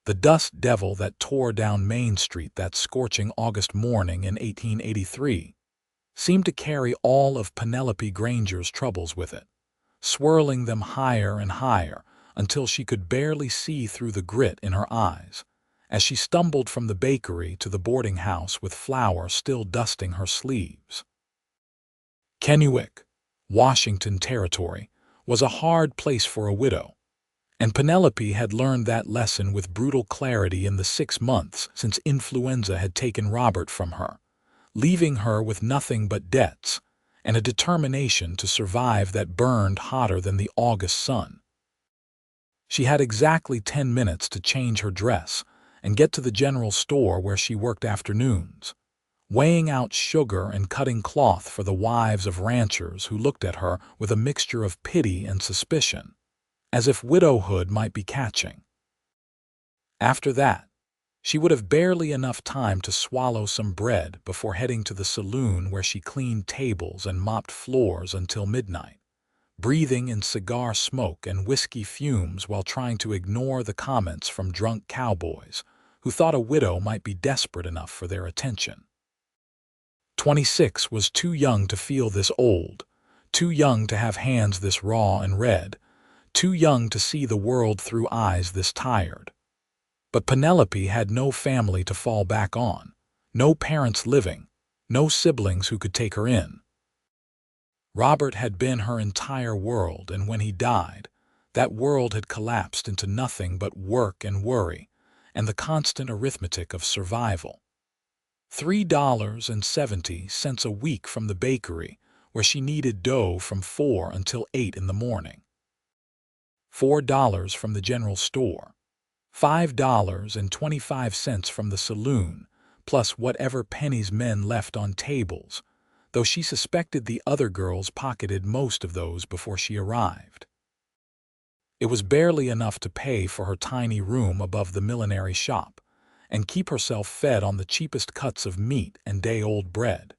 The dust devil that tore down Main Street that scorching August morning in 1883 seemed to carry all of Penelope Granger's troubles with it, swirling them higher and higher until she could barely see through the grit in her eyes as she stumbled from the bakery to the boarding house with flour still dusting her sleeves. Kennewick, Washington Territory, was a hard place for a widow, and Penelope had learned that lesson with brutal clarity in the 6 months since influenza had taken Robert from her, leaving her with nothing but debts and a determination to survive that burned hotter than the August sun. She had exactly 10 minutes to change her dress and get to the general store where she worked afternoons, weighing out sugar and cutting cloth for the wives of ranchers who looked at her with a mixture of pity and suspicion, as if widowhood might be catching. After that, she would have barely enough time to swallow some bread before heading to the saloon where she cleaned tables and mopped floors until midnight, breathing in cigar smoke and whiskey fumes while trying to ignore the comments from drunk cowboys who thought a widow might be desperate enough for their attention. 26 was too young to feel this old, too young to have hands this raw and red, too young to see the world through eyes this tired. But Penelope had no family to fall back on, no parents living, no siblings who could take her in. Robert had been her entire world, and when he died, that world had collapsed into nothing but work and worry and the constant arithmetic of survival. $3.70 a week from the bakery, where she kneaded dough from 4 until 8 in the morning. $4 from the general store. $5.25 from the saloon, plus whatever pennies men left on tables, though she suspected the other girls pocketed most of those before she arrived. It was barely enough to pay for her tiny room above the millinery shop and keep herself fed on the cheapest cuts of meat and day-old bread.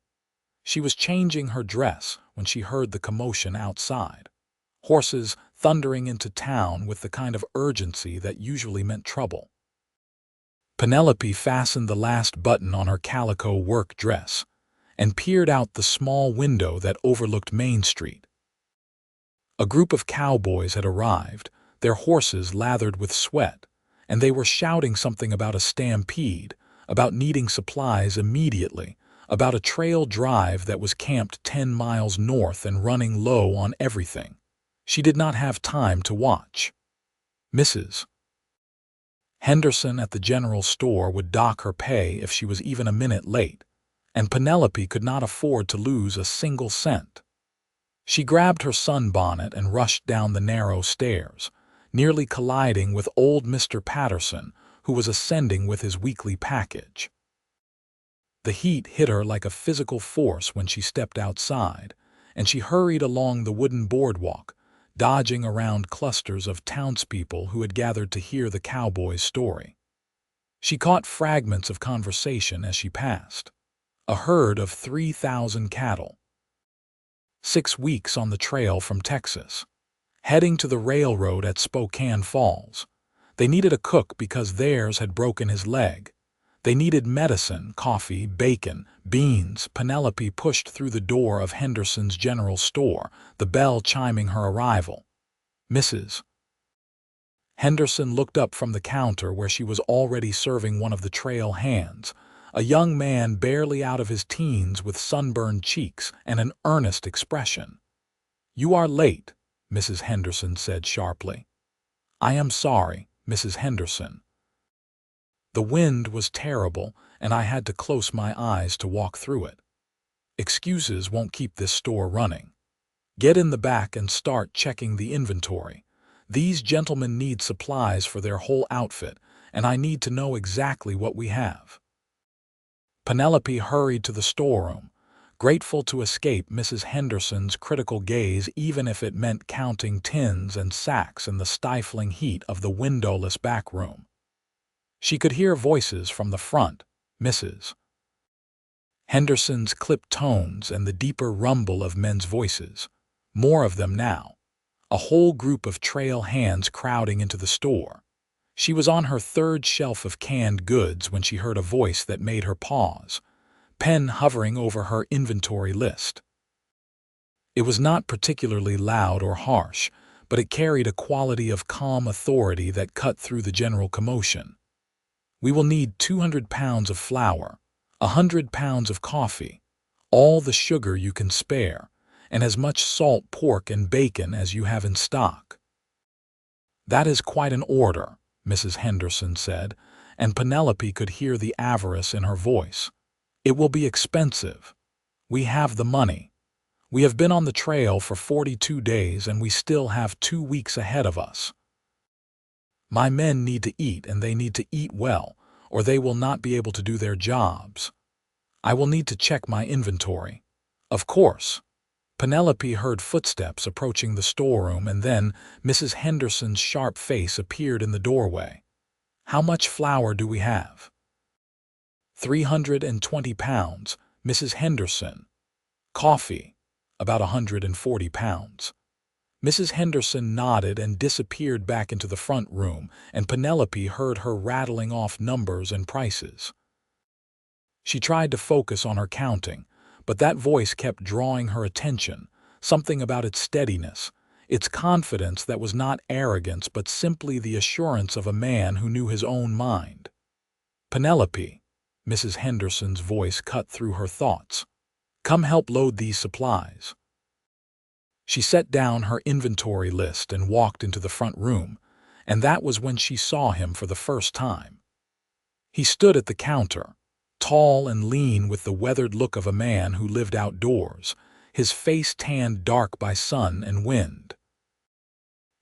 She was changing her dress when she heard the commotion outside, horses thundering into town with the kind of urgency that usually meant trouble. Penelope fastened the last button on her calico work dress and peered out the small window that overlooked Main Street. A group of cowboys had arrived, their horses lathered with sweat, and they were shouting something about a stampede, about needing supplies immediately, about a trail drive that was camped 10 miles north and running low on everything. She did not have time to watch. Mrs. Henderson at the general store would dock her pay if she was even a minute late, and Penelope could not afford to lose a single cent. She grabbed her sunbonnet and rushed down the narrow stairs, nearly colliding with old Mr. Patterson, who was ascending with his weekly package. The heat hit her like a physical force when she stepped outside, and she hurried along the wooden boardwalk, dodging around clusters of townspeople who had gathered to hear the cowboy's story. She caught fragments of conversation as she passed. A herd of 3,000 cattle. 6 weeks on the trail from Texas, heading to the railroad at Spokane Falls. They needed a cook because theirs had broken his leg. They needed medicine, coffee, bacon, beans. Penelope pushed through the door of Henderson's general store, the bell chiming her arrival. Mrs. Henderson looked up from the counter where she was already serving one of the trail hands, a young man barely out of his teens with sunburned cheeks and an earnest expression. "You are late," Mrs. Henderson said sharply. "I am sorry, Mrs. Henderson. The wind was terrible, and I had to close my eyes to walk through it. Excuses won't keep this store running. Get in the back and start checking the inventory. These gentlemen need supplies for their whole outfit, and I need to know exactly what we have." Penelope hurried to the storeroom, grateful to escape Mrs. Henderson's critical gaze even if it meant counting tins and sacks in the stifling heat of the windowless back room. She could hear voices from the front, Mrs. Henderson's clipped tones and the deeper rumble of men's voices. More of them now. A whole group of trail hands crowding into the store. She was on her third shelf of canned goods when she heard a voice that made her pause, pen hovering over her inventory list. It was not particularly loud or harsh, but it carried a quality of calm authority that cut through the general commotion. We will need 200 pounds of flour, 100 pounds of coffee, all the sugar you can spare, and as much salt pork and bacon as you have in stock. That is quite an order, Mrs. Henderson said, and Penelope could hear the avarice in her voice. It will be expensive. We have the money. We have been on the trail for 42 days and we still have 2 weeks ahead of us. My men need to eat and they need to eat well, or they will not be able to do their jobs. I will need to check my inventory. Of course. Penelope heard footsteps approaching the storeroom and then Mrs. Henderson's sharp face appeared in the doorway. How much flour do we have? 320 pounds, Mrs. Henderson. Coffee, about 140 pounds. Mrs. Henderson nodded and disappeared back into the front room, and Penelope heard her rattling off numbers and prices. She tried to focus on her counting, but that voice kept drawing her attention, something about its steadiness, its confidence that was not arrogance but simply the assurance of a man who knew his own mind. Penelope, Mrs. Henderson's voice cut through her thoughts. Come help load these supplies. She set down her inventory list and walked into the front room, and that was when she saw him for the first time. He stood at the counter, tall and lean with the weathered look of a man who lived outdoors, his face tanned dark by sun and wind.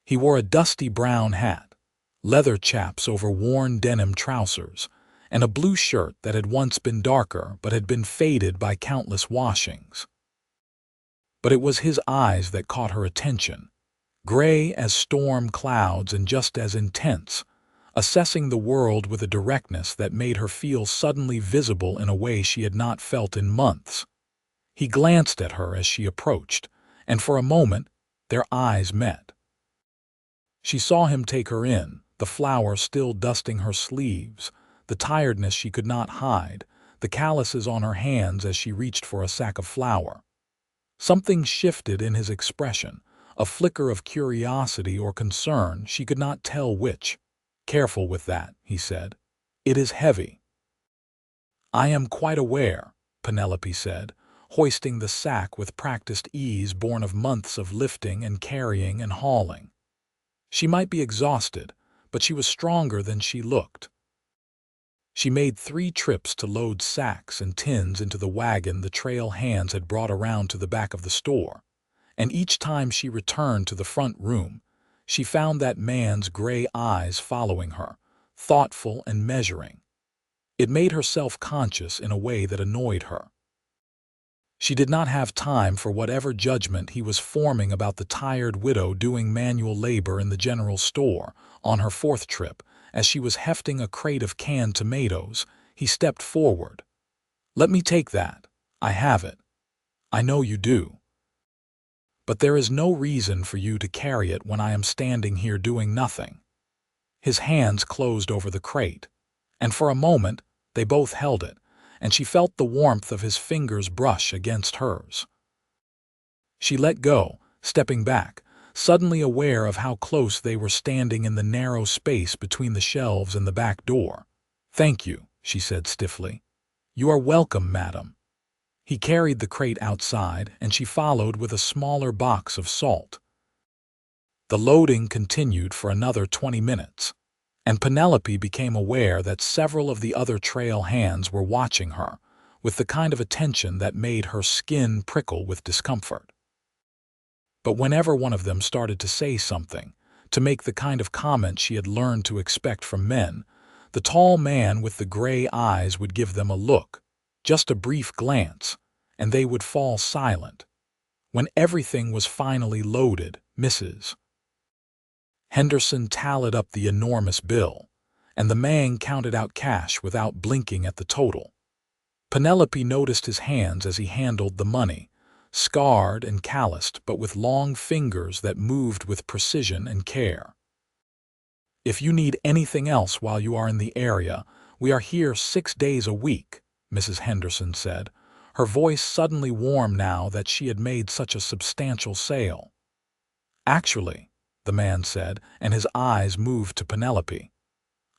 He wore a dusty brown hat, leather chaps over worn denim trousers, and a blue shirt that had once been darker but had been faded by countless washings. But it was his eyes that caught her attention, gray as storm clouds and just as intense, assessing the world with a directness that made her feel suddenly visible in a way she had not felt in months. He glanced at her as she approached, and for a moment their eyes met. She saw him take her in, the flour still dusting her sleeves, the tiredness she could not hide, the calluses on her hands as she reached for a sack of flour. Something shifted in his expression, a flicker of curiosity or concern, she could not tell which. Careful with that, he said. It is heavy. I am quite aware, Penelope said, hoisting the sack with practiced ease born of months of lifting and carrying and hauling. She might be exhausted, but she was stronger than she looked. She made 3 trips to load sacks and tins into the wagon the trail hands had brought around to the back of the store, and each time she returned to the front room, she found that man's gray eyes following her, thoughtful and measuring. It made her self-conscious in a way that annoyed her. She did not have time for whatever judgment he was forming about the tired widow doing manual labor in the general store. On her 4th trip, as she was hefting a crate of canned tomatoes, he stepped forward. Let me take that. I have it. I know you do. But there is no reason for you to carry it when I am standing here doing nothing. His hands closed over the crate, and for a moment they both held it, and she felt the warmth of his fingers brush against hers. She let go, stepping back, suddenly aware of how close they were standing in the narrow space between the shelves and the back door. Thank you, she said stiffly. You are welcome, madam. He carried the crate outside, and she followed with a smaller box of salt. The loading continued for another 20 minutes, and Penelope became aware that several of the other trail hands were watching her, with the kind of attention that made her skin prickle with discomfort. But whenever one of them started to say something, to make the kind of comment she had learned to expect from men, the tall man with the gray eyes would give them a look, just a brief glance, and they would fall silent. When everything was finally loaded, Mrs. Henderson tallied up the enormous bill, and the man counted out cash without blinking at the total. Penelope noticed his hands as he handled the money, scarred and calloused but with long fingers that moved with precision and care. If you need anything else while you are in the area, we are here 6 days a week, Mrs. Henderson said, her voice suddenly warm now that she had made such a substantial sale. Actually, the man said, and his eyes moved to Penelope,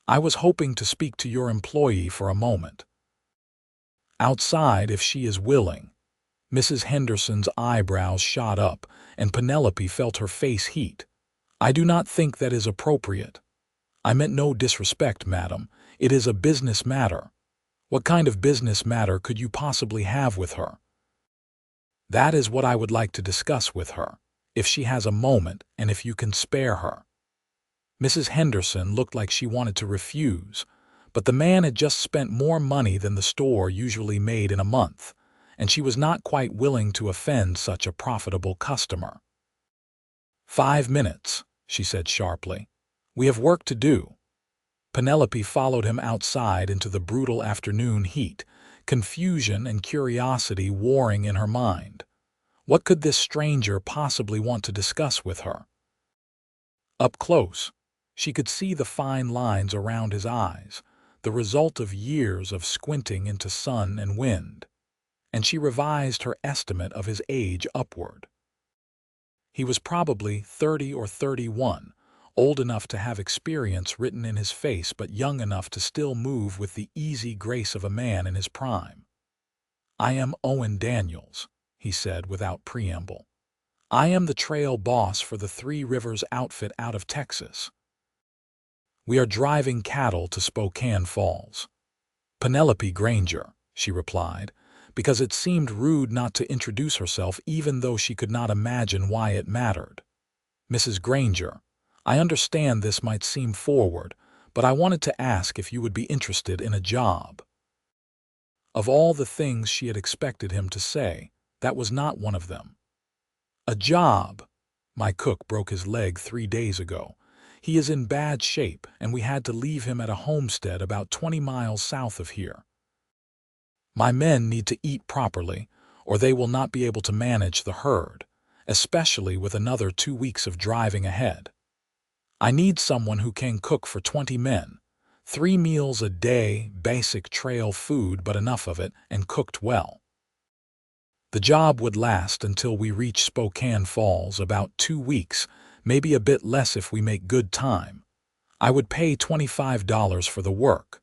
I was hoping to speak to your employee for a moment. Outside, if she is willing. Mrs. Henderson's eyebrows shot up, and Penelope felt her face heat. I do not think that is appropriate. I meant no disrespect, madam. It is a business matter. What kind of business matter could you possibly have with her? That is what I would like to discuss with her, if she has a moment and if you can spare her. Mrs. Henderson looked like she wanted to refuse, but the man had just spent more money than the store usually made in a month, and she was not quite willing to offend such a profitable customer. 5 minutes, she said sharply. We have work to do. Penelope followed him outside into the brutal afternoon heat, confusion and curiosity warring in her mind. What could this stranger possibly want to discuss with her? Up close, she could see the fine lines around his eyes, the result of years of squinting into sun and wind, and she revised her estimate of his age upward. He was probably 30 or 31, old enough to have experience written in his face but young enough to still move with the easy grace of a man in his prime. I am Owen Daniels, he said without preamble. I am the trail boss for the Three Rivers outfit out of Texas. We are driving cattle to Spokane Falls. Penelope Granger, she replied, because it seemed rude not to introduce herself even though she could not imagine why it mattered. Mrs. Granger, I understand this might seem forward, but I wanted to ask if you would be interested in a job. Of all the things she had expected him to say, that was not one of them. A job. My cook broke his leg 3 days ago. He is in bad shape, and we had to leave him at a homestead about 20 miles south of here. My men need to eat properly, or they will not be able to manage the herd, especially with another 2 weeks of driving ahead. I need someone who can cook for 20 men, 3 meals a day, basic trail food but enough of it, and cooked well. The job would last until we reach Spokane Falls, about 2 weeks, maybe a bit less if we make good time. I would pay $25 for the work.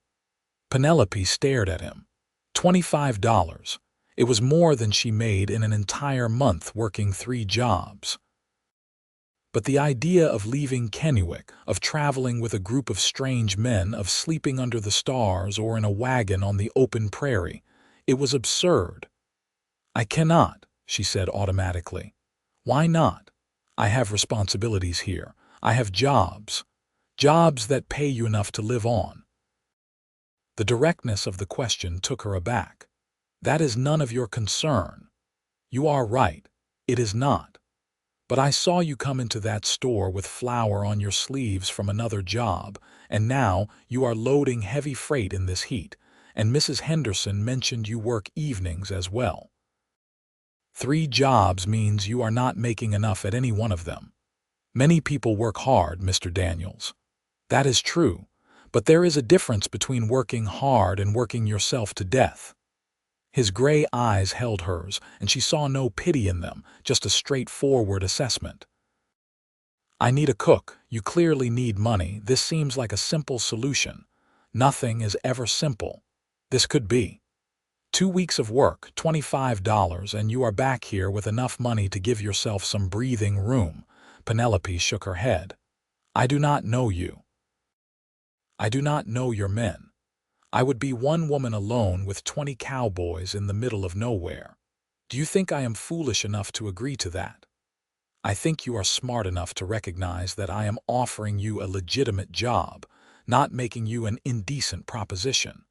Penelope stared at him. $25. It was more than she made in an entire month working 3 jobs. But the idea of leaving Kennewick, of traveling with a group of strange men, of sleeping under the stars or in a wagon on the open prairie, it was absurd. I cannot, she said automatically. Why not? I have responsibilities here. I have jobs. Jobs that pay you enough to live on. The directness of the question took her aback. That is none of your concern. You are right. It is not. But I saw you come into that store with flour on your sleeves from another job, and now you are loading heavy freight in this heat, and Mrs. Henderson mentioned you work evenings as well. 3 jobs means you are not making enough at any one of them. Many people work hard, Mr. Daniels. That is true, but there is a difference between working hard and working yourself to death. His gray eyes held hers, and she saw no pity in them, just a straightforward assessment. I need a cook. You clearly need money. This seems like a simple solution. Nothing is ever simple. This could be. 2 weeks of work, $25, and you are back here with enough money to give yourself some breathing room. Penelope shook her head. I do not know you. I do not know your men. I would be one woman alone with 20 cowboys in the middle of nowhere. Do you think I am foolish enough to agree to that? I think you are smart enough to recognize that I am offering you a legitimate job, not making you an indecent proposition.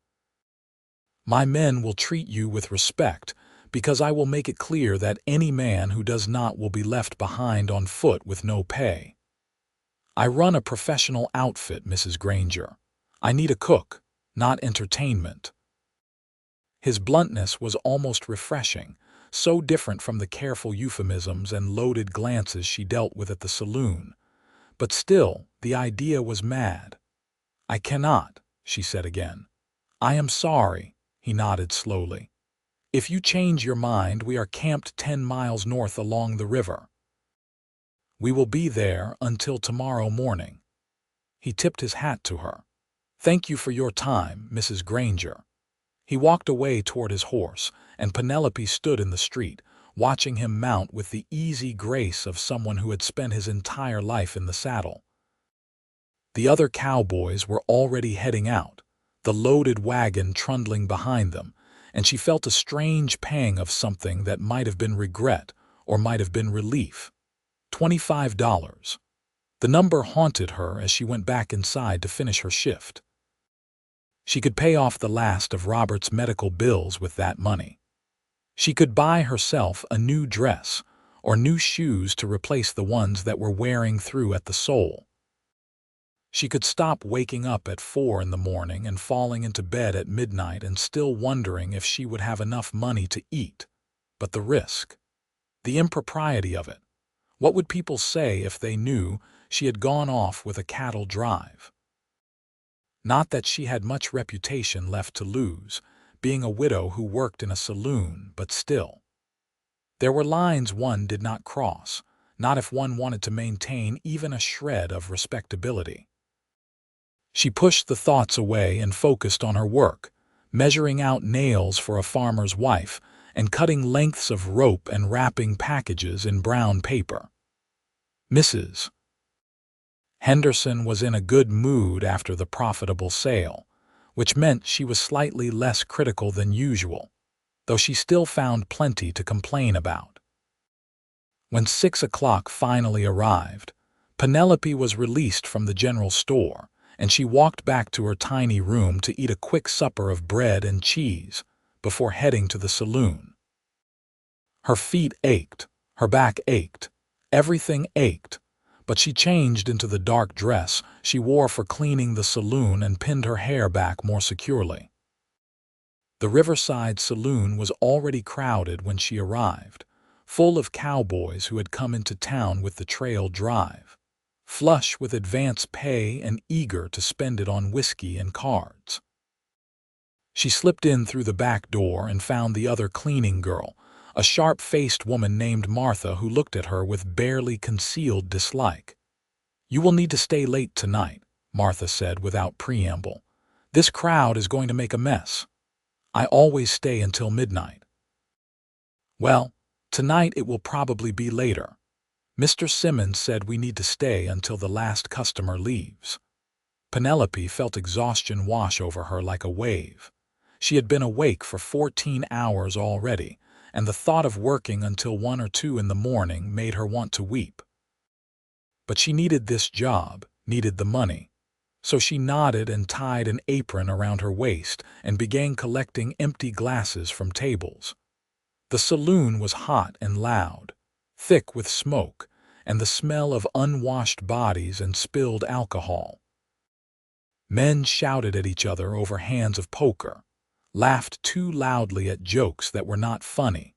My men will treat you with respect, because I will make it clear that any man who does not will be left behind on foot with no pay. I run a professional outfit, Mrs. Granger. I need a cook, not entertainment. His bluntness was almost refreshing, so different from the careful euphemisms and loaded glances she dealt with at the saloon. But still, the idea was mad. "I cannot," she said again. "I am sorry," he nodded slowly. "If you change your mind, we are camped 10 miles north along the river. We will be there until tomorrow morning." He tipped his hat to her. "Thank you for your time, Mrs. Granger." He walked away toward his horse, and Penelope stood in the street, watching him mount with the easy grace of someone who had spent his entire life in the saddle. The other cowboys were already heading out, the loaded wagon trundling behind them, and she felt a strange pang of something that might have been regret or might have been relief. $25. The number haunted her as she went back inside to finish her shift. She could pay off the last of Robert's medical bills with that money. She could buy herself a new dress or new shoes to replace the ones that were wearing through at the sole. She could stop waking up at 4 in the morning and falling into bed at midnight and still wondering if she would have enough money to eat. But the risk, the impropriety of it. What would people say if they knew she had gone off with a cattle drive? Not that she had much reputation left to lose, being a widow who worked in a saloon, but still. There were lines one did not cross, not if one wanted to maintain even a shred of respectability. She pushed the thoughts away and focused on her work, measuring out nails for a farmer's wife and cutting lengths of rope and wrapping packages in brown paper. Mrs. Henderson was in a good mood after the profitable sale, which meant she was slightly less critical than usual, though she still found plenty to complain about. When 6 o'clock finally arrived, Penelope was released from the general store, and she walked back to her tiny room to eat a quick supper of bread and cheese before heading to the saloon. Her feet ached, her back ached, everything ached, but she changed into the dark dress she wore for cleaning the saloon and pinned her hair back more securely. The Riverside Saloon was already crowded when she arrived, full of cowboys who had come into town with the trail drive, flush with advance pay and eager to spend it on whiskey and cards. She slipped in through the back door and found the other cleaning girl, a sharp-faced woman named Martha who looked at her with barely concealed dislike. "You will need to stay late tonight," Martha said without preamble. "This crowd is going to make a mess. I always stay until midnight." "Well, tonight it will probably be later. Mr. Simmons said we need to stay until the last customer leaves." Penelope felt exhaustion wash over her like a wave. She had been awake for 14 hours already, and the thought of working until 1 or 2 in the morning made her want to weep. But she needed this job, needed the money. So she nodded and tied an apron around her waist and began collecting empty glasses from tables. The saloon was hot and loud, thick with smoke and the smell of unwashed bodies and spilled alcohol. Men shouted at each other over hands of poker, laughed too loudly at jokes that were not funny,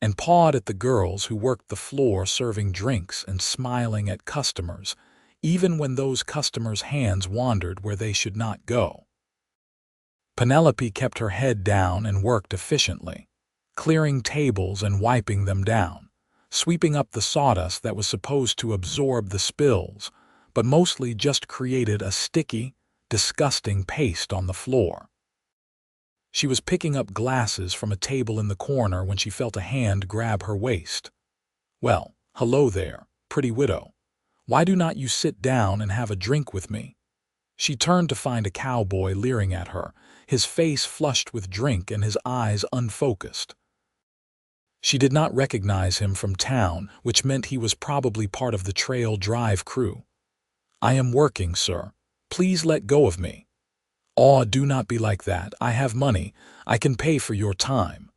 and pawed at the girls who worked the floor serving drinks and smiling at customers, even when those customers' hands wandered where they should not go. Penelope kept her head down and worked efficiently, clearing tables and wiping them down, sweeping up the sawdust that was supposed to absorb the spills, but mostly just created a sticky, disgusting paste on the floor. She was picking up glasses from a table in the corner when she felt a hand grab her waist. "Well, hello there, pretty widow. Why do not you sit down and have a drink with me?" She turned to find a cowboy leering at her, his face flushed with drink and his eyes unfocused. She did not recognize him from town, which meant he was probably part of the trail drive crew. "I am working, sir. Please let go of me." "Aw, do not be like that. I have money. I can pay for your time."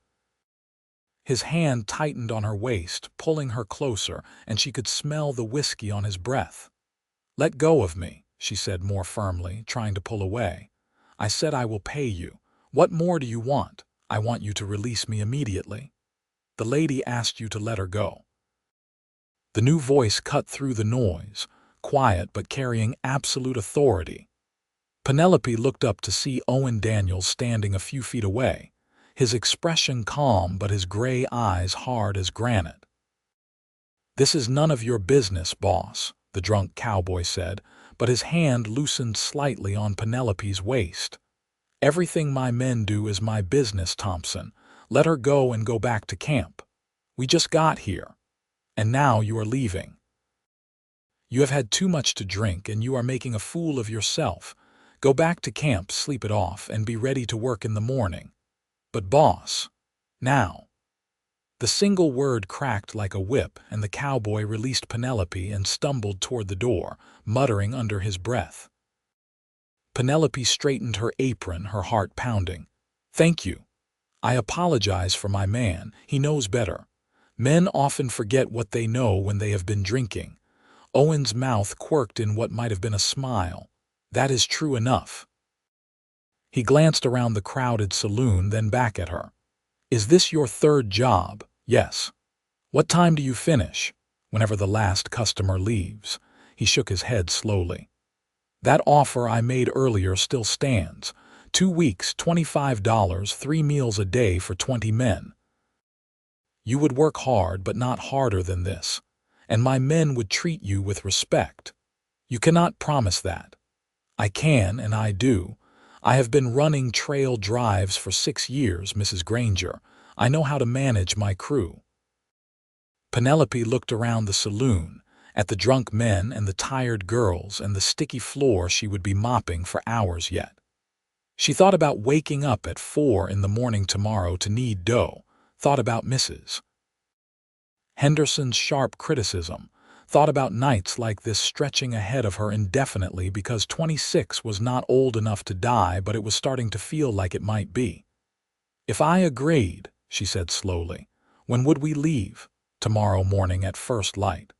His hand tightened on her waist, pulling her closer, and she could smell the whiskey on his breath. "Let go of me," she said more firmly, trying to pull away. "I said I will pay you. What more do you want? I want you to release me immediately. The lady asked you to let her go." The new voice cut through the noise, quiet but carrying absolute authority. Penelope looked up to see Owen Daniels standing a few feet away, his expression calm but his gray eyes hard as granite. "This is none of your business, boss," the drunk cowboy said, but his hand loosened slightly on Penelope's waist. "Everything my men do is my business, Thompson. Let her go and go back to camp. We just got here. And now you are leaving. You have had too much to drink and you are making a fool of yourself. Go back to camp, sleep it off, and be ready to work in the morning." "But boss, now." The single word cracked like a whip, and the cowboy released Penelope and stumbled toward the door, muttering under his breath. Penelope straightened her apron, her heart pounding. "Thank you. I apologize for my man. He knows better. Men often forget what they know when they have been drinking." Owen's mouth quirked in what might have been a smile. "That is true enough." He glanced around the crowded saloon, then back at her. "Is this your third job?" "Yes." "What time do you finish?" "Whenever the last customer leaves." He shook his head slowly. "That offer I made earlier still stands. 2 weeks, $25, 3 meals a day for 20 men. You would work hard, but not harder than this. And my men would treat you with respect. You cannot promise that." "I can, and I do. I have been running trail drives for 6 years, Mrs. Granger. I know how to manage my crew." Penelope looked around the saloon, at the drunk men and the tired girls and the sticky floor she would be mopping for hours yet. She thought about waking up at 4 in the morning tomorrow to knead dough, thought about Mrs. Henderson's sharp criticism, thought about nights like this stretching ahead of her indefinitely because 26 was not old enough to die, but it was starting to feel like it might be. "If I agreed," she said slowly, "when would we leave?" "Tomorrow morning at first light."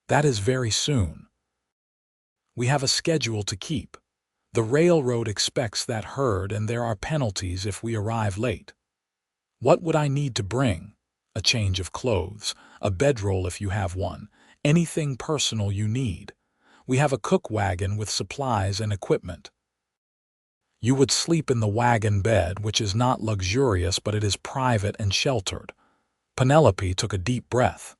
"That is very soon." "We have a schedule to keep. The railroad expects that herd and there are penalties if we arrive late." "What would I need to bring?" "A change of clothes, a bedroll if you have one, anything personal you need. We have a cook wagon with supplies and equipment." "You would sleep in the wagon bed, which is not luxurious, but it is private and sheltered." Penelope took a deep breath.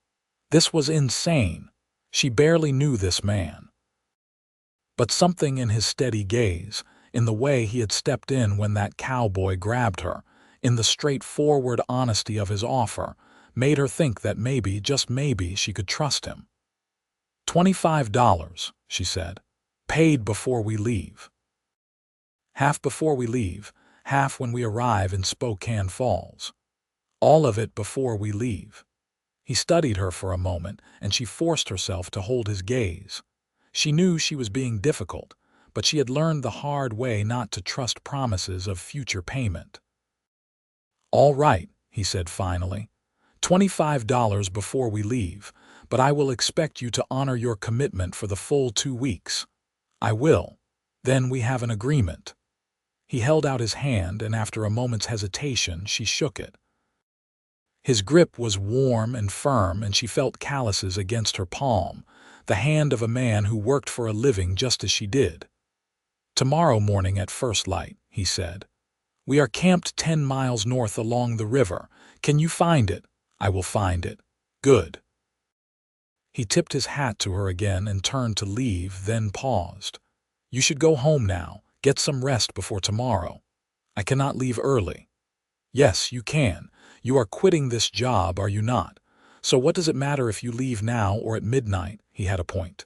This was insane. She barely knew this man. But something in his steady gaze, in the way he had stepped in when that cowboy grabbed her, in the straightforward honesty of his offer, made her think that maybe, just maybe, she could trust him. $25, she said. "Paid before we leave." "Half before we leave, half when we arrive in Spokane Falls." "All of it before we leave." He studied her for a moment, and she forced herself to hold his gaze. She knew she was being difficult, but she had learned the hard way not to trust promises of future payment. "All right," he said finally. $25 before we leave, but I will expect you to honor your commitment for the full 2 weeks." "I will." "Then we have an agreement." He held out his hand, and after a moment's hesitation, she shook it. His grip was warm and firm, and she felt calluses against her palm, the hand of a man who worked for a living just as she did. "Tomorrow morning at first light," he said. "We are camped 10 miles north along the river. Can you find it?" "I will find it." "Good." He tipped his hat to her again and turned to leave, then paused. "You should go home now. Get some rest before tomorrow." "I cannot leave early." "Yes, you can. You are quitting this job, are you not? So what does it matter if you leave now or at midnight?" He had a point.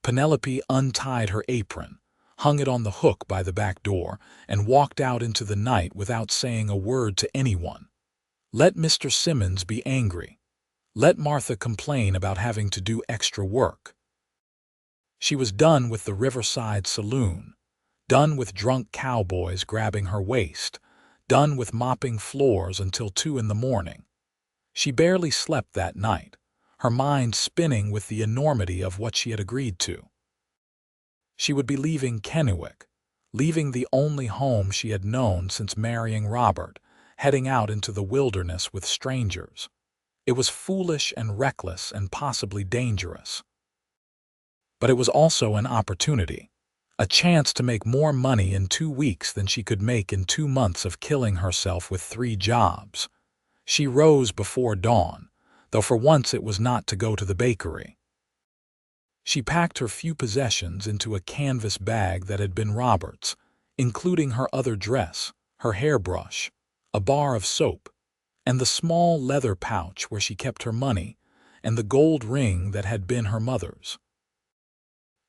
Penelope untied her apron, hung it on the hook by the back door, and walked out into the night without saying a word to anyone. Let Mr. Simmons be angry. Let Martha complain about having to do extra work. She was done with the Riverside Saloon, done with drunk cowboys grabbing her waist, done with mopping floors until 2 in the morning. She barely slept that night, her mind spinning with the enormity of what she had agreed to. She would be leaving Kennewick, leaving the only home she had known since marrying Robert, heading out into the wilderness with strangers. It was foolish and reckless and possibly dangerous. But it was also an opportunity, a chance to make more money in 2 weeks than she could make in 2 months of killing herself with 3 jobs. She rose before dawn, though for once it was not to go to the bakery. She packed her few possessions into a canvas bag that had been Robert's, including her other dress, her hairbrush, a bar of soap, and the small leather pouch where she kept her money, and the gold ring that had been her mother's.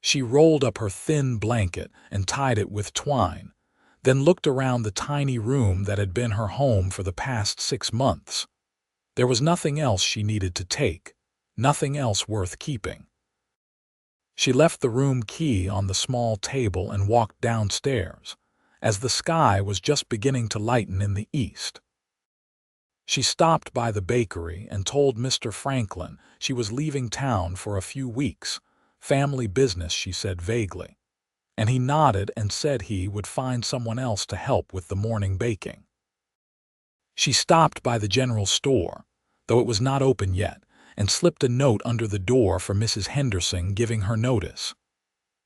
She rolled up her thin blanket and tied it with twine, then looked around the tiny room that had been her home for the past 6 months. There was nothing else she needed to take, nothing else worth keeping. She left the room key on the small table and walked downstairs, as the sky was just beginning to lighten in the east. She stopped by the bakery and told Mr. Franklin she was leaving town for a few weeks. Family business, she said vaguely, and he nodded and said he would find someone else to help with the morning baking. She stopped by the general store, though it was not open yet, and slipped a note under the door for Mrs. Henderson giving her notice.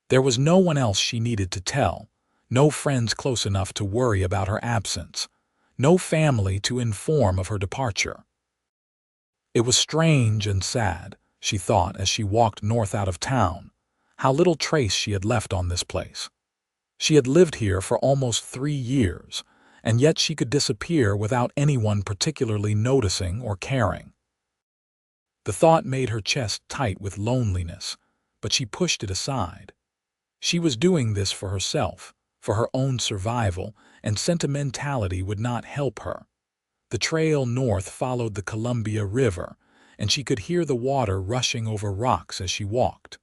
There was no one else she needed to tell, no friends close enough to worry about her absence, no family to inform of her departure. It was strange and sad, she thought as she walked north out of town, how little trace she had left on this place. She had lived here for almost 3 years, and yet she could disappear without anyone particularly noticing or caring. The thought made her chest tight with loneliness, but she pushed it aside. She was doing this for herself, for her own survival, and sentimentality would not help her. The trail north followed the Columbia River, and she could hear the water rushing over rocks as she walked.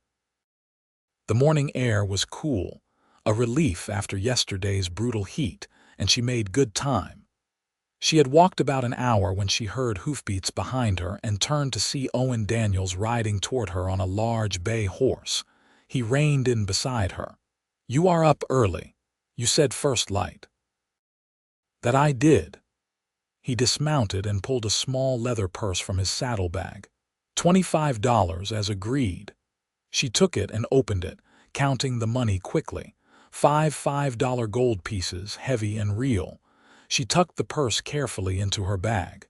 The morning air was cool, a relief after yesterday's brutal heat, and she made good time. She had walked about an hour when she heard hoofbeats behind her and turned to see Owen Daniels riding toward her on a large bay horse. He reined in beside her. "You are up early. You said first light." "That I did." He dismounted and pulled a small leather purse from his saddlebag. $25 as agreed. She took it and opened it, counting the money quickly. 5 $5 gold pieces, heavy and real. She tucked the purse carefully into her bag.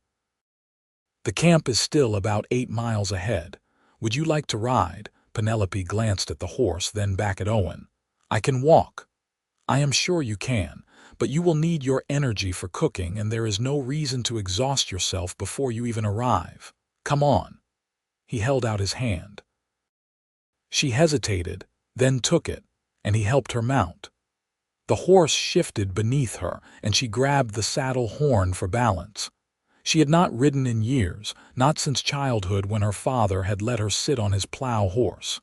"The camp is still about 8 miles ahead. Would you like to ride?" Penelope glanced at the horse, then back at Owen. "I can walk." "I am sure you can, but you will need your energy for cooking, and there is no reason to exhaust yourself before you even arrive. Come on." He held out his hand. She hesitated, then took it, and he helped her mount. The horse shifted beneath her, and she grabbed the saddle horn for balance. She had not ridden in years, not since childhood when her father had let her sit on his plow horse.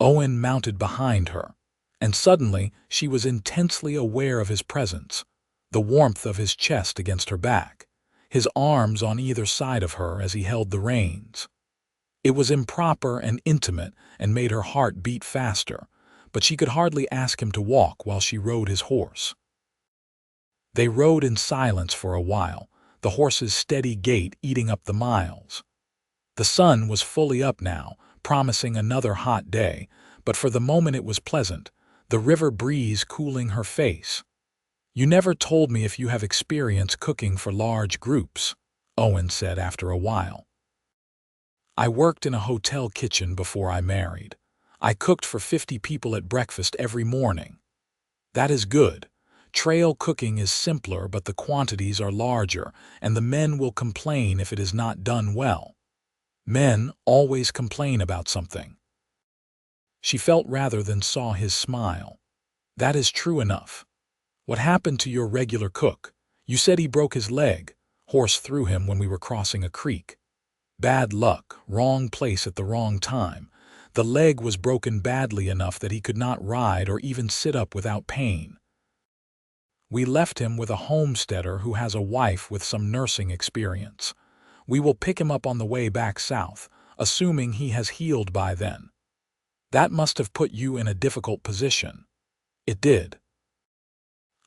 Owen mounted behind her, and suddenly she was intensely aware of his presence, the warmth of his chest against her back, his arms on either side of her as he held the reins. It was improper and intimate and made her heart beat faster, but she could hardly ask him to walk while she rode his horse. They rode in silence for a while, the horse's steady gait eating up the miles. The sun was fully up now, promising another hot day, but for the moment it was pleasant, the river breeze cooling her face. "You never told me if you have experience cooking for large groups," Owen said after a while. "I worked in a hotel kitchen before I married. I cooked for 50 people at breakfast every morning." "That is good. Trail cooking is simpler, but the quantities are larger, and the men will complain if it is not done well." "Men always complain about something." She felt rather than saw his smile. "That is true enough. What happened to your regular cook? You said he broke his leg, horse through him when we were crossing a creek." "Bad luck, wrong place at the wrong time. The leg was broken badly enough that he could not ride or even sit up without pain. We left him with a homesteader who has a wife with some nursing experience. We will pick him up on the way back south, assuming he has healed by then." "That must have put you in a difficult position." "It did.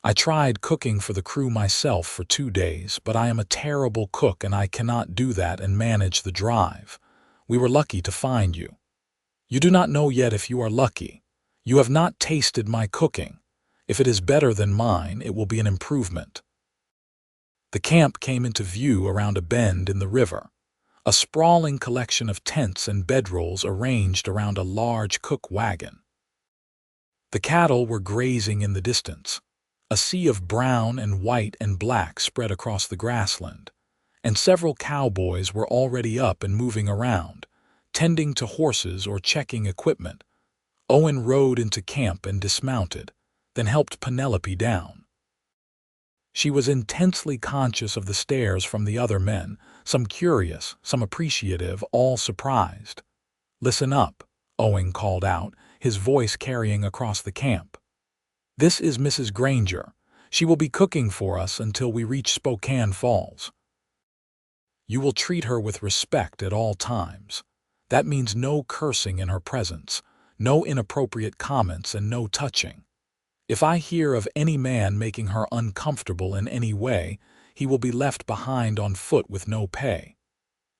I tried cooking for the crew myself for 2 days, but I am a terrible cook and I cannot do that and manage the drive. We were lucky to find you." You do not know yet if you are lucky. You have not tasted my cooking. If it is better than mine, it will be an improvement." The camp came into view around a bend in the river, a sprawling collection of tents and bedrolls arranged around a large cook wagon. The cattle were grazing in the distance. A sea of brown and white and black spread across the grassland, and several cowboys were already up and moving around, tending to horses or checking equipment. Owen rode into camp and dismounted, then helped Penelope down. She was intensely conscious of the stares from the other men, some curious, some appreciative, all surprised. "Listen up," Owen called out, his voice carrying across the camp. "This is Mrs. Granger. She will be cooking for us until we reach Spokane Falls. You will treat her with respect at all times. That means no cursing in her presence, no inappropriate comments, and no touching. If I hear of any man making her uncomfortable in any way, he will be left behind on foot with no pay.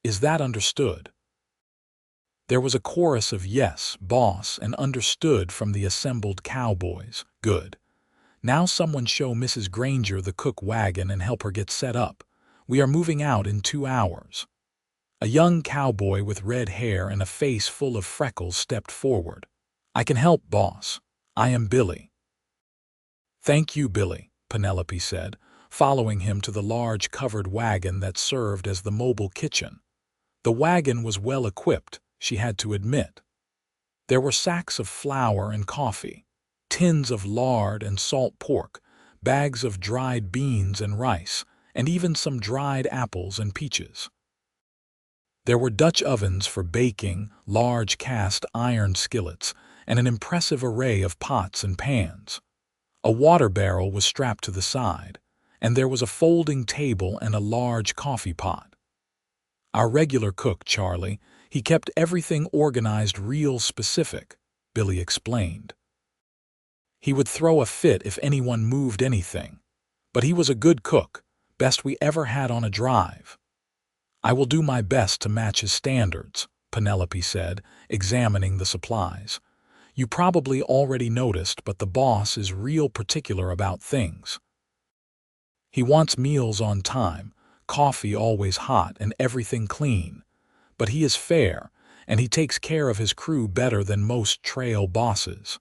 Is that understood?" There was a chorus of "yes, boss," and "understood" from the assembled cowboys. Good. Now someone show Mrs. Granger the cook wagon and help her get set up. We are moving out in 2 hours. A young cowboy with red hair and a face full of freckles stepped forward. "I can help, boss. I am Billy." "Thank you, Billy," Penelope said, following him to the large covered wagon that served as the mobile kitchen. The wagon was well equipped, she had to admit. There were sacks of flour and coffee, tins of lard and salt pork, bags of dried beans and rice, and even some dried apples and peaches. There were Dutch ovens for baking, large cast iron skillets, and an impressive array of pots and pans. A water barrel was strapped to the side, and there was a folding table and a large coffee pot. "Our regular cook, Charlie, he kept everything organized real specific," Billy explained. "He would throw a fit if anyone moved anything. But he was a good cook, best we ever had on a drive." "I will do my best to match his standards," Penelope said, examining the supplies. "You probably already noticed, but the boss is real particular about things. He wants meals on time, coffee always hot, and everything clean. But he is fair, and he takes care of his crew better than most trail bosses."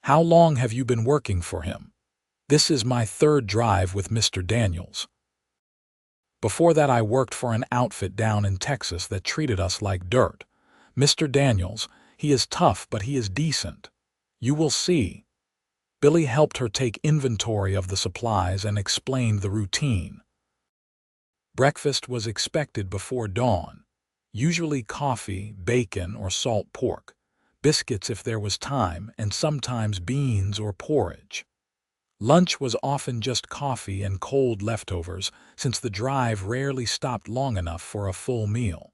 "How long have you been working for him?" "This is my 3rd drive with Mr. Daniels. Before that I worked for an outfit down in Texas that treated us like dirt. Mr. Daniels, he is tough, but he is decent. You will see." Billy helped her take inventory of the supplies and explained the routine. Breakfast was expected before dawn, usually coffee, bacon, or salt pork, biscuits if there was time, and sometimes beans or porridge. Lunch was often just coffee and cold leftovers, since the drive rarely stopped long enough for a full meal.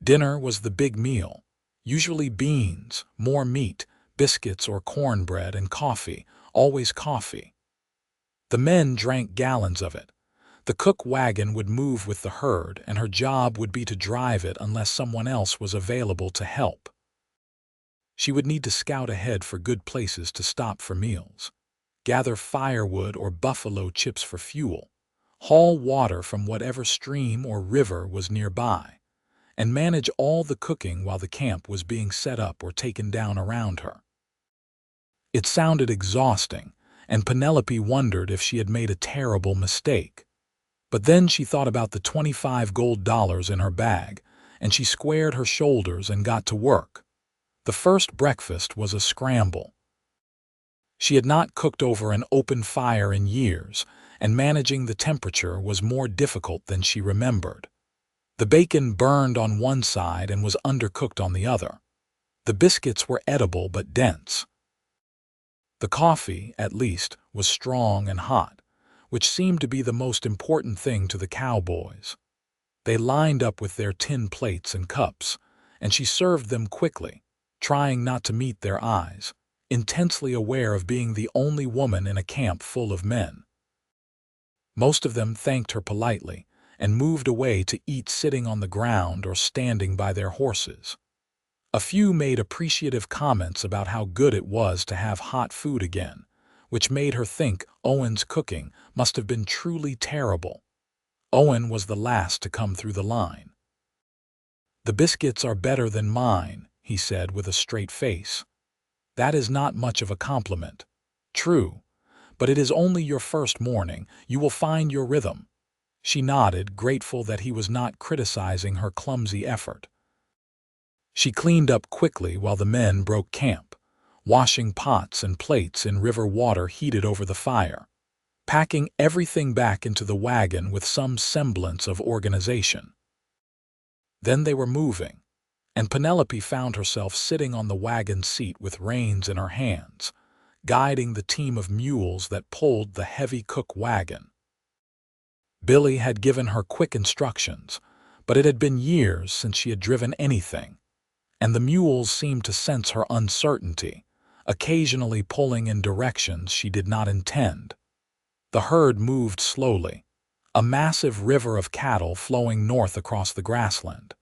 Dinner was the big meal, usually beans, more meat, biscuits or cornbread, and coffee, always coffee. The men drank gallons of it. The cook wagon would move with the herd, and her job would be to drive it unless someone else was available to help. She would need to scout ahead for good places to stop for meals, gather firewood or buffalo chips for fuel, haul water from whatever stream or river was nearby, and manage all the cooking while the camp was being set up or taken down around her. It sounded exhausting, and Penelope wondered if she had made a terrible mistake. But then she thought about the $25 gold in her bag, and she squared her shoulders and got to work. The first breakfast was a scramble. She had not cooked over an open fire in years, and managing the temperature was more difficult than she remembered. The bacon burned on one side and was undercooked on the other. The biscuits were edible but dense. The coffee, at least, was strong and hot, which seemed to be the most important thing to the cowboys. They lined up with their tin plates and cups, and she served them quickly, trying not to meet their eyes, intensely aware of being the only woman in a camp full of men. Most of them thanked her politely and moved away to eat sitting on the ground or standing by their horses. A few made appreciative comments about how good it was to have hot food again, which made her think Owen's cooking must have been truly terrible. Owen was the last to come through the line. "The biscuits are better than mine," he said with a straight face. "That is not much of a compliment." "True, but it is only your first morning. You will find your rhythm." She nodded, grateful that he was not criticizing her clumsy effort. She cleaned up quickly while the men broke camp, washing pots and plates in river water heated over the fire, packing everything back into the wagon with some semblance of organization. Then they were moving, and Penelope found herself sitting on the wagon seat with reins in her hands, guiding the team of mules that pulled the heavy cook wagon. Billy had given her quick instructions, but it had been years since she had driven anything, and the mules seemed to sense her uncertainty, occasionally pulling in directions she did not intend. The herd moved slowly, a massive river of cattle flowing north across the grassland.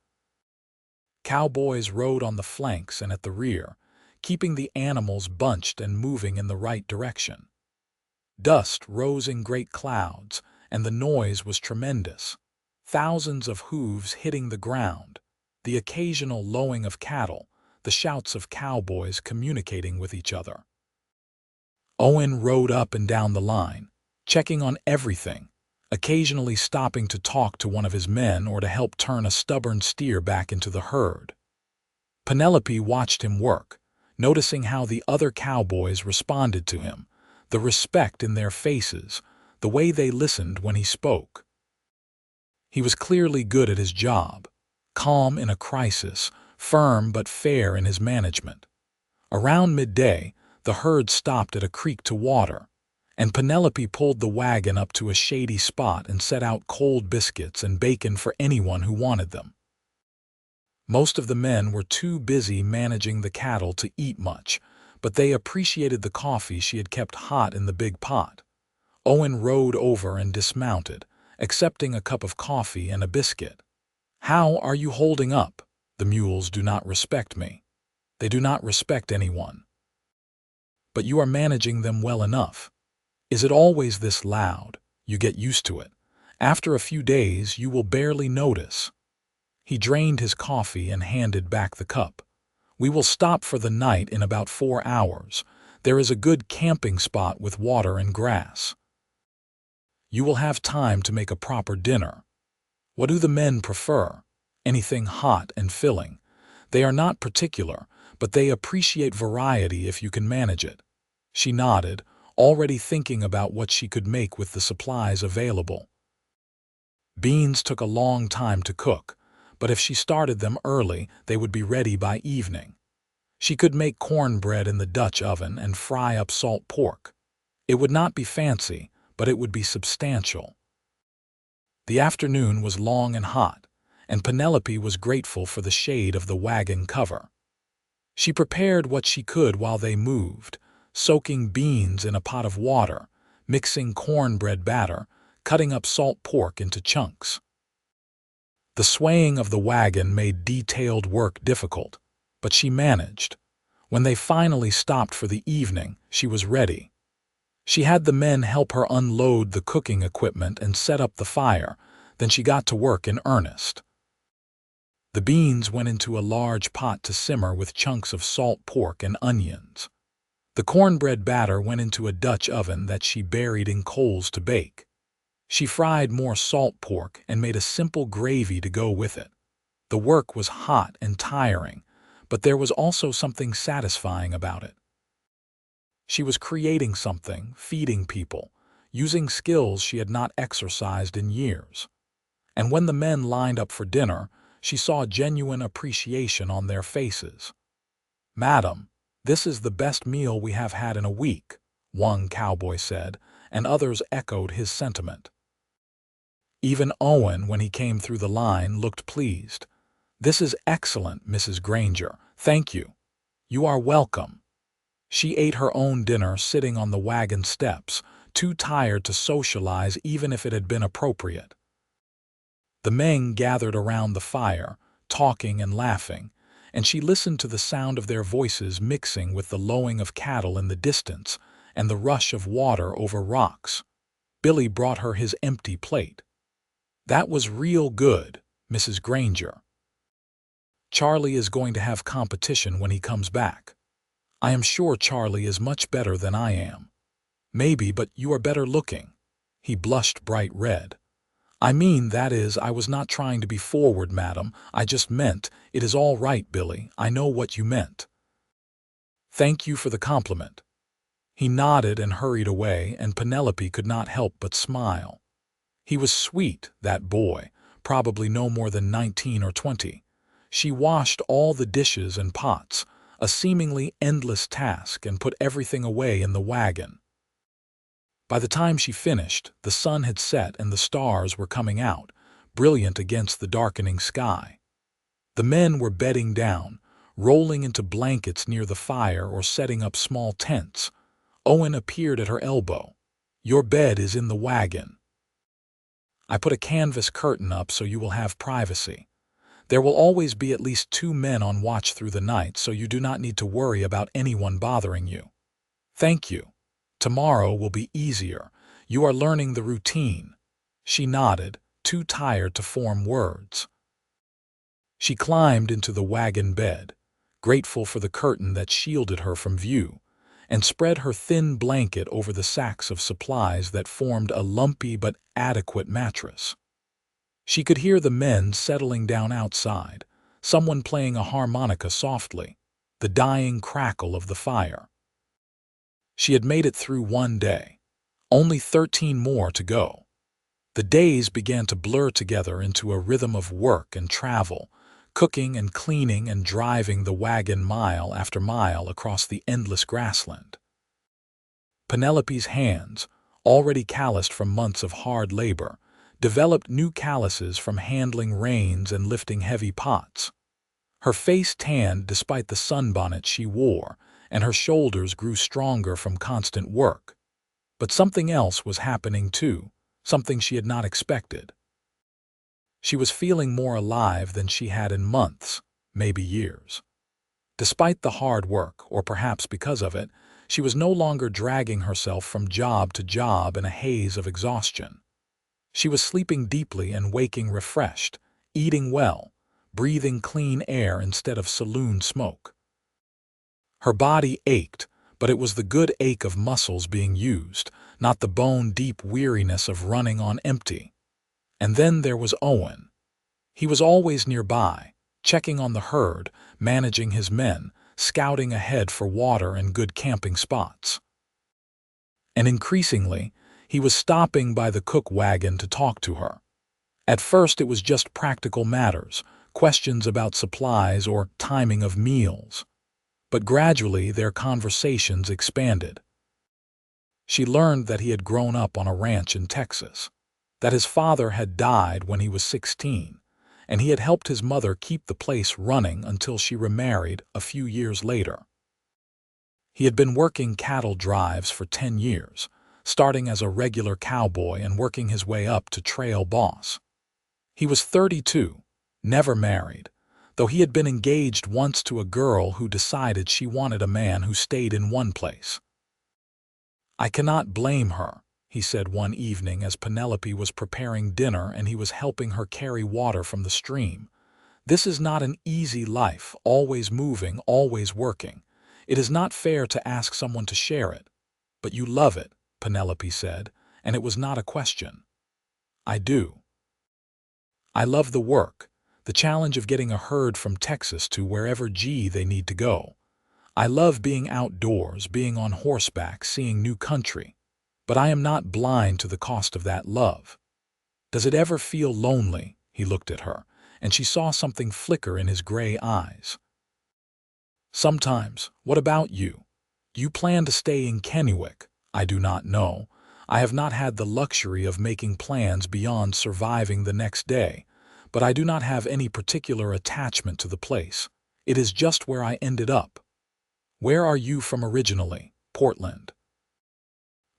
Cowboys rode on the flanks and at the rear, keeping the animals bunched and moving in the right direction. Dust rose in great clouds, and the noise was tremendous. Thousands of hooves hitting the ground, the occasional lowing of cattle, the shouts of cowboys communicating with each other. Owen rode up and down the line, checking on everything, occasionally stopping to talk to one of his men or to help turn a stubborn steer back into the herd. Penelope watched him work, noticing how the other cowboys responded to him, the respect in their faces, the way they listened when he spoke. He was clearly good at his job, calm in a crisis, firm but fair in his management. Around midday, the herd stopped at a creek to water, and Penelope pulled the wagon up to a shady spot and set out cold biscuits and bacon for anyone who wanted them. Most of the men were too busy managing the cattle to eat much, but they appreciated the coffee she had kept hot in the big pot. Owen rode over and dismounted, accepting a cup of coffee and a biscuit. "How are you holding up? The mules do not respect me. They do not respect anyone. But you are managing them well enough. Is it always this loud? You get used to it. After a few days, you will barely notice." He drained his coffee and handed back the cup. "We will stop for the night in about 4 hours. There is a good camping spot with water and grass. You will have time to make a proper dinner. What do the men prefer? Anything hot and filling. They are not particular, but they appreciate variety if you can manage it." She nodded, already thinking about what she could make with the supplies available. Beans took a long time to cook, but if she started them early, they would be ready by evening. She could make cornbread in the Dutch oven and fry up salt pork. It would not be fancy, but it would be substantial. The afternoon was long and hot, and Penelope was grateful for the shade of the wagon cover. She prepared what she could while they moved, soaking beans in a pot of water, mixing cornbread batter, cutting up salt pork into chunks. The swaying of the wagon made detailed work difficult, but she managed. When they finally stopped for the evening, she was ready. She had the men help her unload the cooking equipment and set up the fire, then she got to work in earnest. The beans went into a large pot to simmer with chunks of salt pork and onions. The cornbread batter went into a Dutch oven that she buried in coals to bake. She fried more salt pork and made a simple gravy to go with it. The work was hot and tiring, but there was also something satisfying about it. She was creating something, feeding people, using skills she had not exercised in years. And when the men lined up for dinner, she saw genuine appreciation on their faces. "Madam, this is the best meal we have had in a week," one cowboy said, and others echoed his sentiment. Even Owen, when he came through the line, looked pleased. "This is excellent, Mrs. Granger. Thank you. You are welcome." She ate her own dinner sitting on the wagon steps, too tired to socialize even if it had been appropriate. The men gathered around the fire, talking and laughing, and she listened to the sound of their voices mixing with the lowing of cattle in the distance and the rush of water over rocks. Billy brought her his empty plate. "That was real good, Mrs. Granger. Charlie is going to have competition when he comes back. I am sure Charlie is much better than I am." "Maybe, but you are better looking." He blushed bright red. "I mean, that is, I was not trying to be forward, madam. I just meant, it is all right, Billy. I know what you meant." "Thank you for the compliment." He nodded and hurried away, and Penelope could not help but smile. He was sweet, that boy, probably no more than 19 or 20. She washed all the dishes and pots, a seemingly endless task, and put everything away in the wagon. By the time she finished, the sun had set and the stars were coming out, brilliant against the darkening sky. The men were bedding down, rolling into blankets near the fire or setting up small tents. Owen appeared at her elbow. "Your bed is in the wagon. I put a canvas curtain up so you will have privacy. There will always be at least 2 men on watch through the night, so you do not need to worry about anyone bothering you." "Thank you. Tomorrow will be easier. You are learning the routine." She nodded, too tired to form words. She climbed into the wagon bed, grateful for the curtain that shielded her from view, and spread her thin blanket over the sacks of supplies that formed a lumpy but adequate mattress. She could hear the men settling down outside, someone playing a harmonica softly, the dying crackle of the fire. She had made it through one day. Only 13 more to go. The days began to blur together into a rhythm of work and travel, cooking and cleaning and driving the wagon mile after mile across the endless grassland. Penelope's hands, already calloused from months of hard labor, developed new calluses from handling reins and lifting heavy pots. Her face tanned despite the sunbonnet she wore, and her shoulders grew stronger from constant work. But something else was happening too, something she had not expected. She was feeling more alive than she had in months, maybe years. Despite the hard work, or perhaps because of it, she was no longer dragging herself from job to job in a haze of exhaustion. She was sleeping deeply and waking refreshed, eating well, breathing clean air instead of saloon smoke. Her body ached, but it was the good ache of muscles being used, not the bone-deep weariness of running on empty. And then there was Owen. He was always nearby, checking on the herd, managing his men, scouting ahead for water and good camping spots. And increasingly, he was stopping by the cook wagon to talk to her. At first it was just practical matters, questions about supplies or timing of meals. But gradually their conversations expanded. She learned that he had grown up on a ranch in Texas, that his father had died when he was 16, and he had helped his mother keep the place running until she remarried a few years later. He had been working cattle drives for 10 years, starting as a regular cowboy and working his way up to trail boss. He was 32, never married, though he had been engaged once to a girl who decided she wanted a man who stayed in one place. "I cannot blame her," he said one evening as Penelope was preparing dinner and he was helping her carry water from the stream. "This is not an easy life, always moving, always working. It is not fair to ask someone to share it." "But you love it," Penelope said, and it was not a question. "I do. I love the work, the challenge of getting a herd from Texas to wherever they need to go. I love being outdoors, being on horseback, seeing new country. But I am not blind to the cost of that love. Does it ever feel lonely?" He looked at her, and she saw something flicker in his gray eyes. "Sometimes. What about you? Do you plan to stay in Kennewick?" "I do not know. I have not had the luxury of making plans beyond surviving the next day, but I do not have any particular attachment to the place. It is just where I ended up." "Where are you from originally?" "Portland.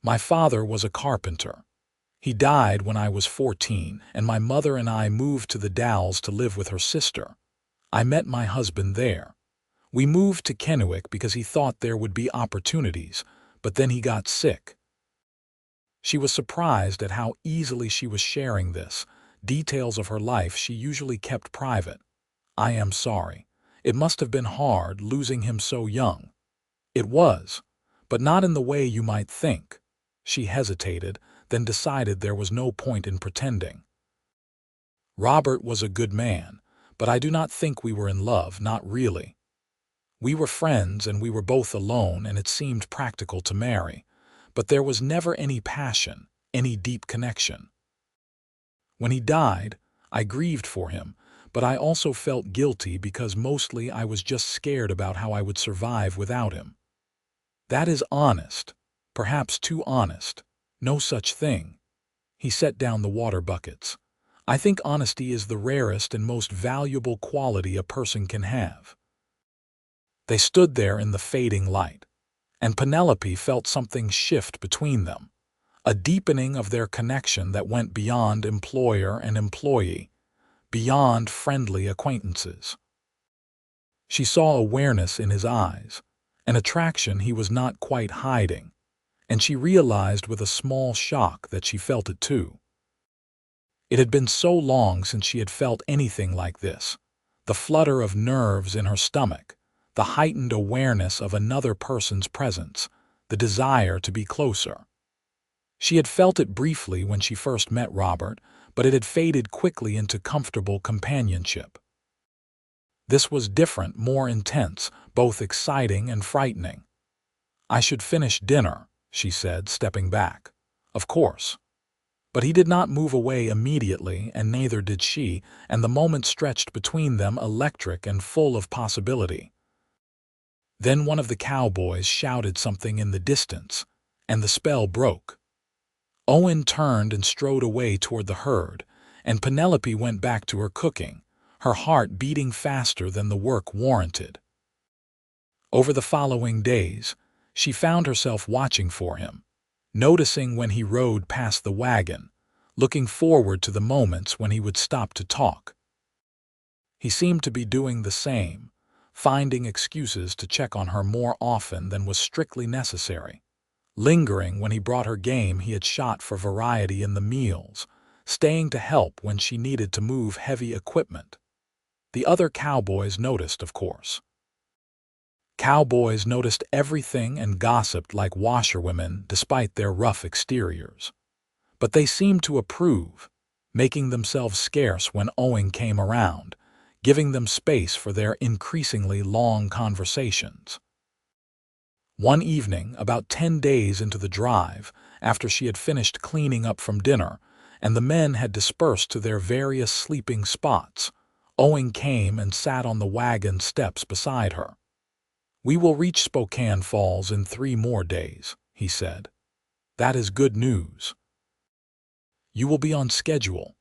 My father was a carpenter. He died when I was 14, and my mother and I moved to the Dalles to live with her sister. I met my husband there. We moved to Kennewick because he thought there would be opportunities, but then he got sick. She was surprised at how easily she was sharing this, details of her life she usually kept private. I am sorry. It must have been hard losing him so young. It was, but not in the way you might think. She hesitated, then decided there was no point in pretending. Robert was a good man, but I do not think we were in love, not really. We were friends and we were both alone and it seemed practical to marry, but there was never any passion, any deep connection. When he died, I grieved for him, but I also felt guilty because mostly I was just scared about how I would survive without him. That is honest, perhaps too honest. No such thing. He set down the water buckets. I think honesty is the rarest and most valuable quality a person can have. They stood there in the fading light, and Penelope felt something shift between them, a deepening of their connection that went beyond employer and employee, beyond friendly acquaintances. She saw awareness in his eyes, an attraction he was not quite hiding, and she realized with a small shock that she felt it too. It had been so long since she had felt anything like this, the flutter of nerves in her stomach, the heightened awareness of another person's presence, the desire to be closer. She had felt it briefly when she first met Robert, but it had faded quickly into comfortable companionship. This was different, more intense, both exciting and frightening. "I should finish dinner," she said, stepping back. "Of course." But he did not move away immediately, and neither did she, and the moment stretched between them electric and full of possibility. Then one of the cowboys shouted something in the distance, and the spell broke. Owen turned and strode away toward the herd, and Penelope went back to her cooking, her heart beating faster than the work warranted. Over the following days, she found herself watching for him, noticing when he rode past the wagon, looking forward to the moments when he would stop to talk. He seemed to be doing the same, finding excuses to check on her more often than was strictly necessary, lingering when he brought her game he had shot for variety in the meals, staying to help when she needed to move heavy equipment. The other cowboys noticed, of course. Cowboys noticed everything and gossiped like washerwomen despite their rough exteriors. But they seemed to approve, making themselves scarce when Owen came around, giving them space for their increasingly long conversations. One evening, about 10 days into the drive, after she had finished cleaning up from dinner, and the men had dispersed to their various sleeping spots, Owen came and sat on the wagon steps beside her. "We will reach Spokane Falls in 3 more days," he said. "That is good news. You will be on schedule.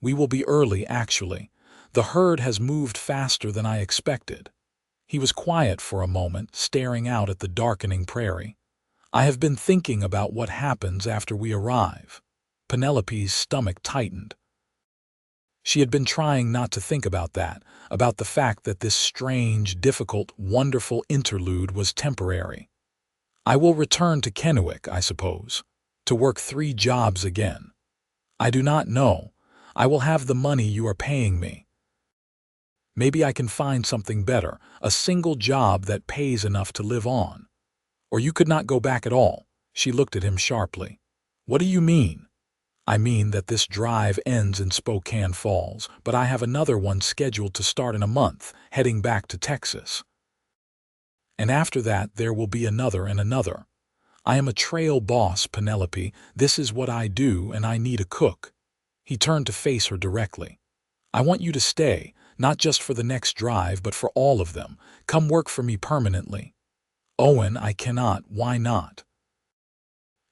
We will be early, actually. The herd has moved faster than I expected." He was quiet for a moment, staring out at the darkening prairie. "I have been thinking about what happens after we arrive." Penelope's stomach tightened. She had been trying not to think about that, about the fact that this strange, difficult, wonderful interlude was temporary. "I will return to Kennewick, I suppose, to work 3 jobs again. I do not know. I will have the money you are paying me. Maybe I can find something better, a single job that pays enough to live on. Or you could not go back at all." She looked at him sharply. "What do you mean?" "I mean that this drive ends in Spokane Falls, but I have another one scheduled to start in a month, heading back to Texas. And after that there will be another and another. I am a trail boss, Penelope. This is what I do, and I need a cook." He turned to face her directly. "I want you to stay, not just for the next drive, but for all of them. Come work for me permanently." "Owen, I cannot." "Why not?"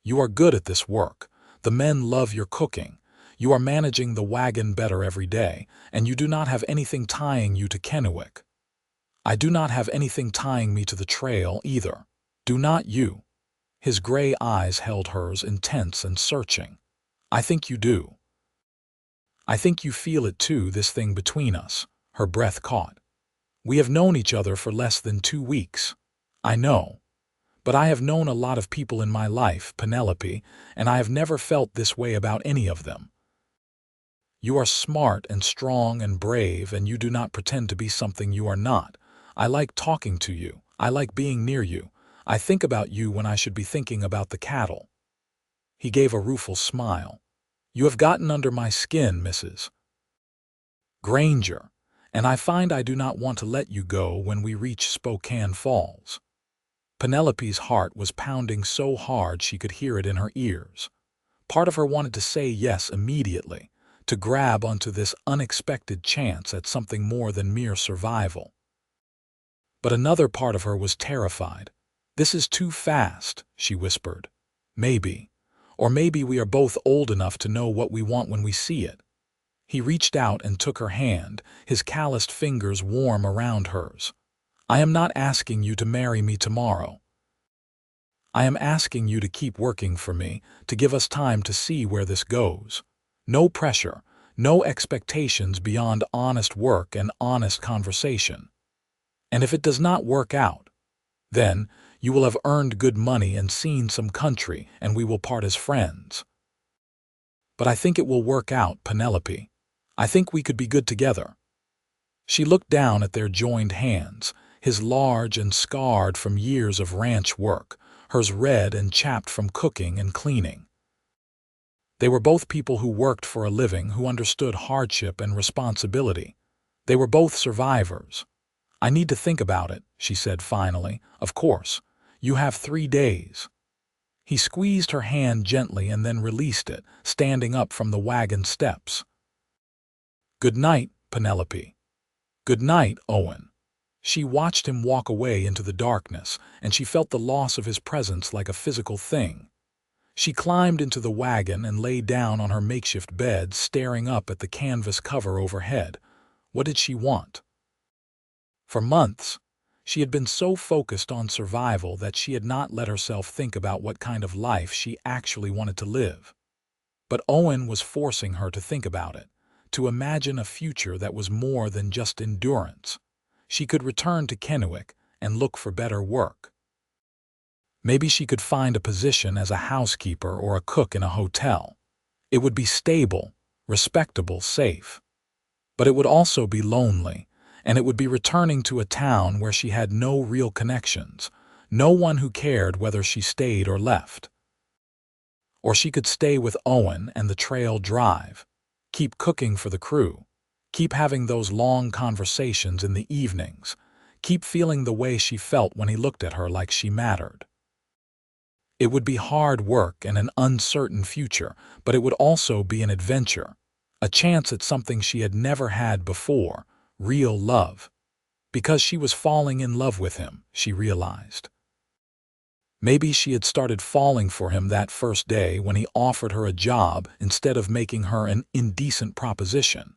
"You are good at this work. The men love your cooking. You are managing the wagon better every day, and you do not have anything tying you to Kennewick. I do not have anything tying me to the trail either. Do not you?" His gray eyes held hers, intense and searching. "I think you do. I think you feel it too, this thing between us." Her breath caught. We have known each other for less than 2 weeks. I know. But I have known a lot of people in my life, Penelope, and I have never felt this way about any of them. You are smart and strong and brave, and you do not pretend to be something you are not. I like talking to you. I like being near you. I think about you when I should be thinking about the cattle. He gave a rueful smile. You have gotten under my skin, Mrs. Granger, and I find I do not want to let you go when we reach Spokane Falls. Penelope's heart was pounding so hard she could hear it in her ears. Part of her wanted to say yes immediately, to grab onto this unexpected chance at something more than mere survival. But another part of her was terrified. This is too fast, she whispered. Maybe. Or maybe we are both old enough to know what we want when we see it. He reached out and took her hand, his calloused fingers warm around hers. I am not asking you to marry me tomorrow. I am asking you to keep working for me, to give us time to see where this goes. No pressure, no expectations beyond honest work and honest conversation. And if it does not work out, then you will have earned good money and seen some country, and we will part as friends. But I think it will work out, Penelope. I think we could be good together. She looked down at their joined hands, his large and scarred from years of ranch work, hers red and chapped from cooking and cleaning. They were both people who worked for a living, who understood hardship and responsibility. They were both survivors. I need to think about it, she said finally. Of course. You have 3 days. He squeezed her hand gently and then released it, standing up from the wagon steps. Good night, Penelope. Good night, Owen. She watched him walk away into the darkness, and she felt the loss of his presence like a physical thing. She climbed into the wagon and lay down on her makeshift bed, staring up at the canvas cover overhead. What did she want? For months, she had been so focused on survival that she had not let herself think about what kind of life she actually wanted to live. But Owen was forcing her to think about it, to imagine a future that was more than just endurance. She could return to Kennewick and look for better work. Maybe she could find a position as a housekeeper or a cook in a hotel. It would be stable, respectable, safe. But it would also be lonely, and it would be returning to a town where she had no real connections, no one who cared whether she stayed or left. Or she could stay with Owen and the trail drive, keep cooking for the crew, keep having those long conversations in the evenings, keep feeling the way she felt when he looked at her like she mattered. It would be hard work and an uncertain future, but it would also be an adventure, a chance at something she had never had before, real love. Because she was falling in love with him, she realized. Maybe she had started falling for him that first day when he offered her a job instead of making her an indecent proposition,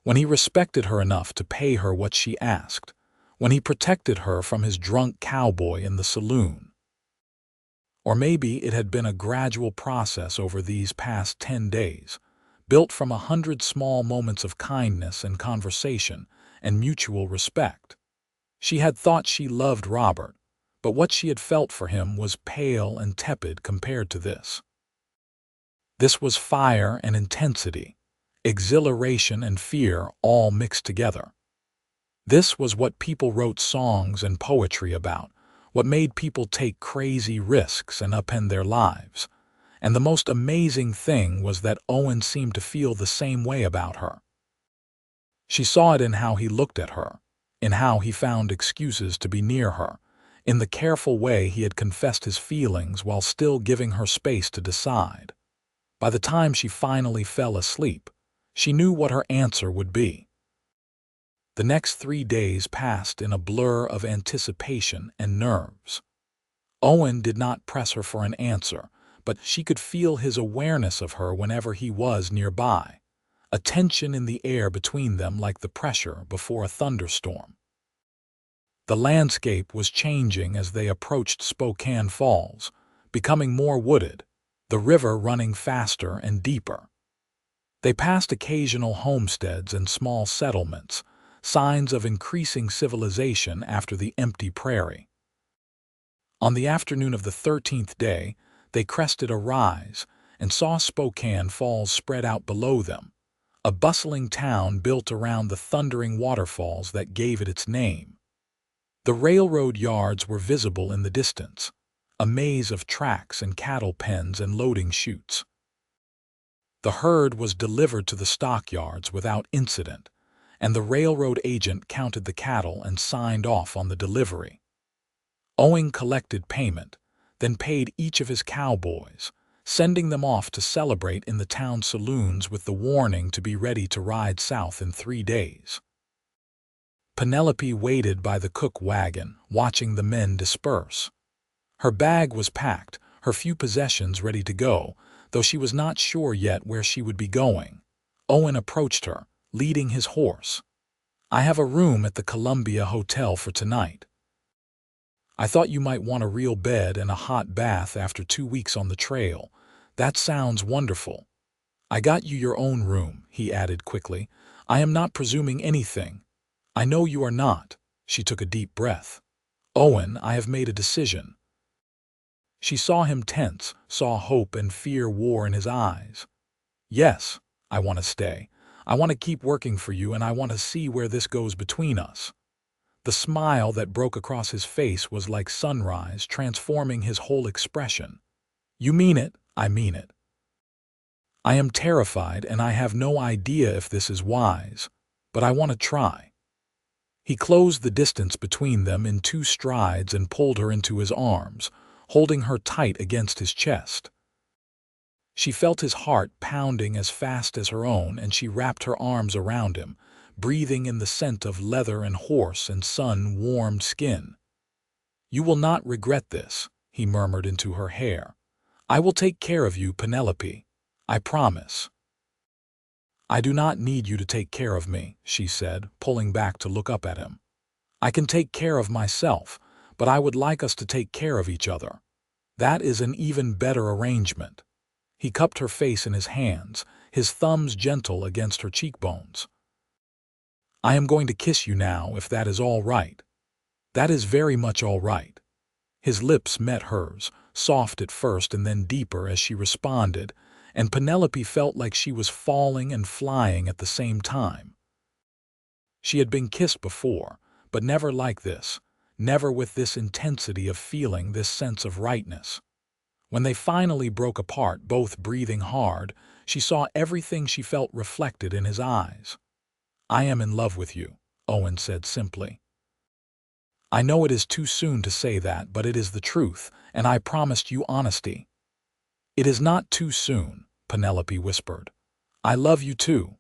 when he respected her enough to pay her what she asked, when he protected her from his drunk cowboy in the saloon. Or maybe it had been a gradual process over these past 10 days, built from 100 small moments of kindness and conversation and mutual respect. She had thought she loved Robert, but what she had felt for him was pale and tepid compared to this. This was fire and intensity, exhilaration and fear all mixed together. This was what people wrote songs and poetry about, what made people take crazy risks and upend their lives. And the most amazing thing was that Owen seemed to feel the same way about her. She saw it in how he looked at her, in how he found excuses to be near her, in the careful way he had confessed his feelings while still giving her space to decide. By the time she finally fell asleep, she knew what her answer would be. The next 3 days passed in a blur of anticipation and nerves. Owen did not press her for an answer, but she could feel his awareness of her whenever he was nearby, a tension in the air between them like the pressure before a thunderstorm. The landscape was changing as they approached Spokane Falls, becoming more wooded, the river running faster and deeper. They passed occasional homesteads and small settlements, signs of increasing civilization after the empty prairie. On the afternoon of the 13th day, they crested a rise and saw Spokane Falls spread out below them, a bustling town built around the thundering waterfalls that gave it its name. The railroad yards were visible in the distance, a maze of tracks and cattle pens and loading chutes. The herd was delivered to the stockyards without incident, and the railroad agent counted the cattle and signed off on the delivery. Owen collected payment, then paid each of his cowboys, sending them off to celebrate in the town saloons with the warning to be ready to ride south in 3 days. Penelope waited by the cook wagon, watching the men disperse. Her bag was packed, her few possessions ready to go, though she was not sure yet where she would be going. Owen approached her, leading his horse. "I have a room at the Columbia Hotel for tonight. I thought you might want a real bed and a hot bath after 2 weeks on the trail. That sounds wonderful. I got you your own room," he added quickly. "I am not presuming anything." "I know you are not." She took a deep breath. "Owen, I have made a decision." She saw him tense, saw hope and fear war in his eyes. "Yes, I want to stay. I want to keep working for you, and I want to see where this goes between us." The smile that broke across his face was like sunrise, transforming his whole expression. "You mean it, I mean it. I am terrified and I have no idea if this is wise, but I want to try." He closed the distance between them in 2 strides and pulled her into his arms, holding her tight against his chest. She felt his heart pounding as fast as her own, and she wrapped her arms around him, breathing in the scent of leather and horse and sun-warmed skin. "You will not regret this," he murmured into her hair. "I will take care of you, Penelope. I promise." "I do not need you to take care of me," she said, pulling back to look up at him. "I can take care of myself, but I would like us to take care of each other. That is an even better arrangement." He cupped her face in his hands, his thumbs gentle against her cheekbones. "I am going to kiss you now, if that is all right." "That is very much all right." His lips met hers, soft at first and then deeper as she responded, and Penelope felt like she was falling and flying at the same time. She had been kissed before, but never like this, never with this intensity of feeling, this sense of rightness. When they finally broke apart, both breathing hard, she saw everything she felt reflected in his eyes. "I am in love with you," Owen said simply. "I know it is too soon to say that, but it is the truth, and I promised you honesty." "It is not too soon," Penelope whispered. "I love you too."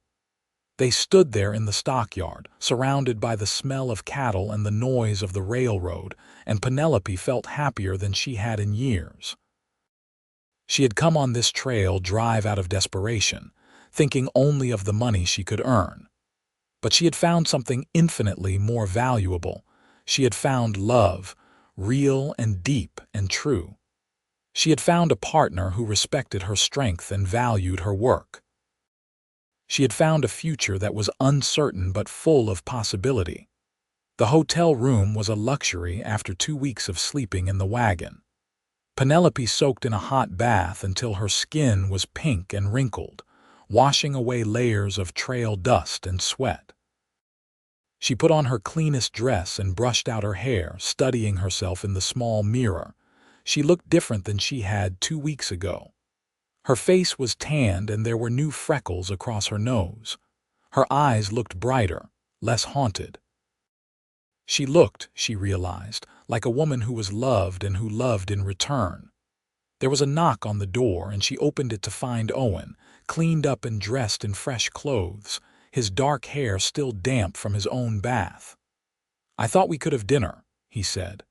They stood there in the stockyard, surrounded by the smell of cattle and the noise of the railroad, and Penelope felt happier than she had in years. She had come on this trail drive out of desperation, thinking only of the money she could earn. But she had found something infinitely more valuable. She had found love, real and deep and true. She had found a partner who respected her strength and valued her work. She had found a future that was uncertain but full of possibility. The hotel room was a luxury after 2 weeks of sleeping in the wagon. Penelope soaked in a hot bath until her skin was pink and wrinkled, washing away layers of trail dust and sweat. She put on her cleanest dress and brushed out her hair, studying herself in the small mirror. She looked different than she had 2 weeks ago. Her face was tanned and there were new freckles across her nose. Her eyes looked brighter, less haunted. She looked, she realized, like a woman who was loved and who loved in return. There was a knock on the door and she opened it to find Owen, cleaned up and dressed in fresh clothes, his dark hair still damp from his own bath. "I thought we could have dinner," he said.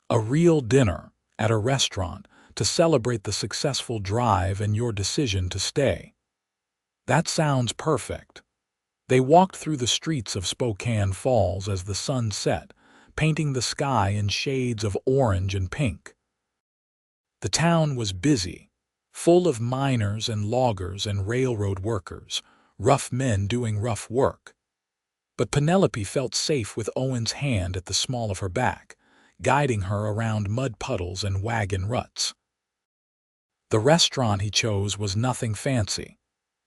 "A real dinner, at a restaurant, to celebrate the successful drive and your decision to stay." "That sounds perfect." They walked through the streets of Spokane Falls as the sun set, painting the sky in shades of orange and pink. The town was busy, full of miners and loggers and railroad workers, rough men doing rough work. But Penelope felt safe with Owen's hand at the small of her back, guiding her around mud puddles and wagon ruts. The restaurant he chose was nothing fancy,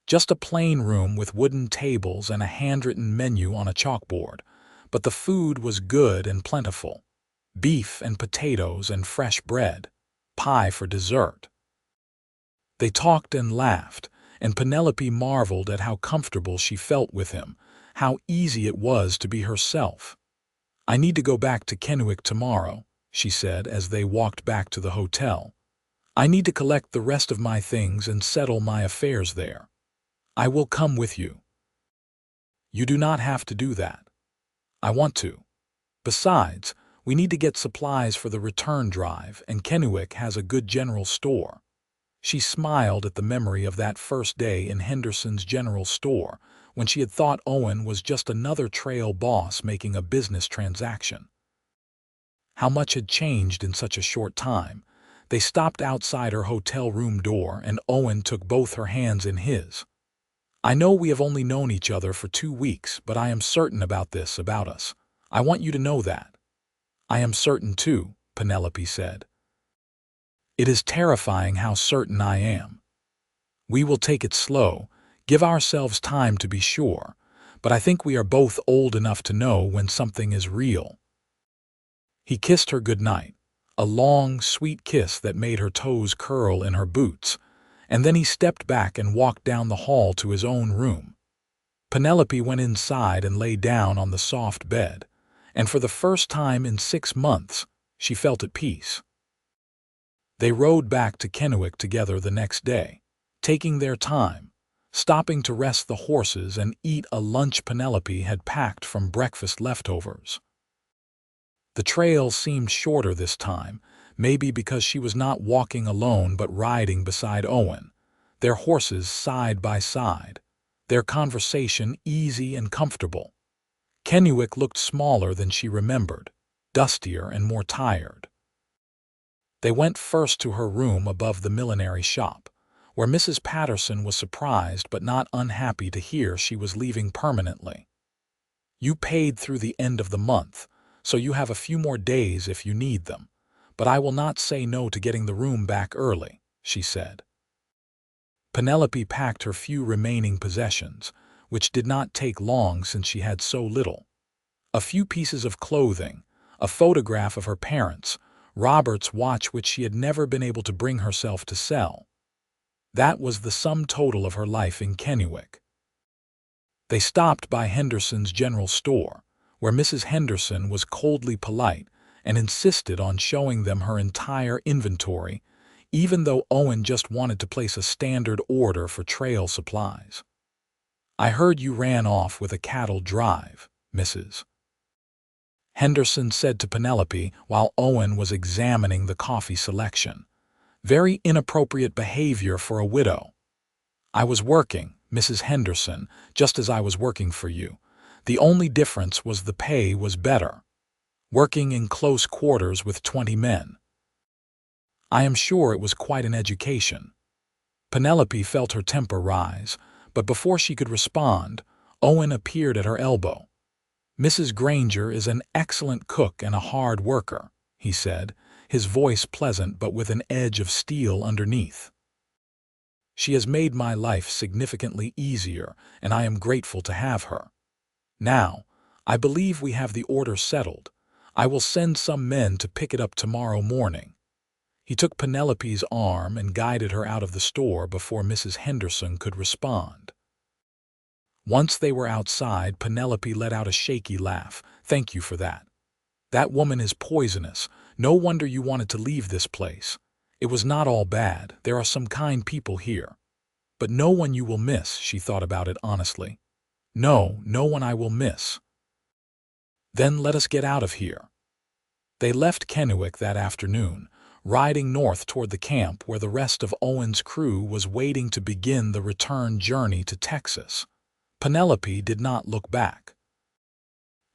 just a plain room with wooden tables and a handwritten menu on a chalkboard, but the food was good and plentiful. Beef and potatoes and fresh bread, pie for dessert. They talked and laughed, and Penelope marveled at how comfortable she felt with him, how easy it was to be herself. "I need to go back to Kennewick tomorrow," she said as they walked back to the hotel. "I need to collect the rest of my things and settle my affairs there. I will come with you." "You do not have to do that. I want to. Besides, we need to get supplies for the return drive, and Kennewick has a good general store." She smiled at the memory of that first day in Henderson's general store, when she had thought Owen was just another trail boss making a business transaction. How much had changed in such a short time. They stopped outside her hotel room door, and Owen took both her hands in his. "I know we have only known each other for 2 weeks, but I am certain about us. I want you to know that." "I am certain too," Penelope said. "It is terrifying how certain I am. We will take it slow, give ourselves time to be sure, but I think we are both old enough to know when something is real." He kissed her goodnight, a long, sweet kiss that made her toes curl in her boots, and then he stepped back and walked down the hall to his own room. Penelope went inside and lay down on the soft bed, and for the first time in 6 months, she felt at peace. They rode back to Kennewick together the next day, taking their time, stopping to rest the horses and eat a lunch Penelope had packed from breakfast leftovers. The trail seemed shorter this time, maybe because she was not walking alone but riding beside Owen, their horses side by side, their conversation easy and comfortable. Kennewick looked smaller than she remembered, dustier and more tired. They went first to her room above the millinery shop, where Mrs. Patterson was surprised but not unhappy to hear she was leaving permanently. "You paid through the end of the month, so you have a few more days if you need them, but I will not say no to getting the room back early," she said. Penelope packed her few remaining possessions, which did not take long since she had so little. A few pieces of clothing, a photograph of her parents, Robert's watch which she had never been able to bring herself to sell. That was the sum total of her life in Kennewick. They stopped by Henderson's general store, where Mrs. Henderson was coldly polite and insisted on showing them her entire inventory, even though Owen just wanted to place a standard order for trail supplies. "I heard you ran off with a cattle drive, Mrs. Henderson said to Penelope while Owen was examining the coffee selection. "Very inappropriate behavior for a widow." "I was working, Mrs. Henderson, just as I was working for you. The only difference was the pay was better. Working in close quarters with 20 men. I am sure it was quite an education." Penelope felt her temper rise, but before she could respond, Owen appeared at her elbow. "Mrs. Granger is an excellent cook and a hard worker," he said, his voice pleasant but with an edge of steel underneath. "She has made my life significantly easier, and I am grateful to have her. Now, I believe we have the order settled. I will send some men to pick it up tomorrow morning." He took Penelope's arm and guided her out of the store before Mrs. Henderson could respond. Once they were outside, Penelope let out a shaky laugh. "Thank you for that. That woman is poisonous. No wonder you wanted to leave this place. It was not all bad. There are some kind people here. But no one you will miss," she thought about it honestly. "No, no one I will miss." "Then let us get out of here." They left Kennewick that afternoon, riding north toward the camp where the rest of Owen's crew was waiting to begin the return journey to Texas. Penelope did not look back.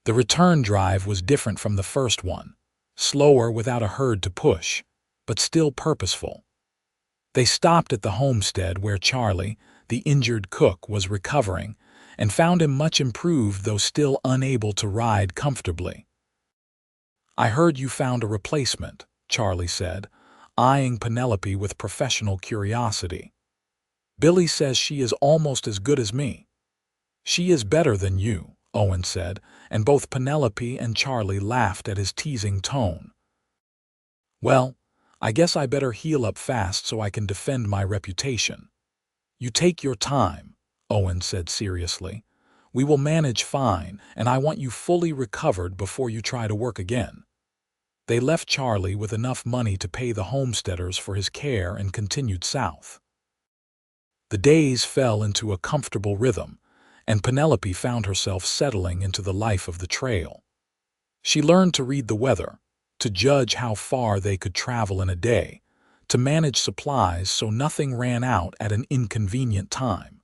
The return drive was different from the first one, slower without a herd to push, but still purposeful. They stopped at the homestead where Charlie, the injured cook, was recovering, and found him much improved though still unable to ride comfortably. "I heard you found a replacement," Charlie said, eyeing Penelope with professional curiosity. "Billy says she is almost as good as me." "She is better than you," Owen said, and both Penelope and Charlie laughed at his teasing tone. "Well, I guess I better heal up fast so I can defend my reputation." "You take your time," Owen said seriously. "We will manage fine, and I want you fully recovered before you try to work again." They left Charlie with enough money to pay the homesteaders for his care and continued south. The days fell into a comfortable rhythm, and Penelope found herself settling into the life of the trail. She learned to read the weather, to judge how far they could travel in a day, to manage supplies so nothing ran out at an inconvenient time.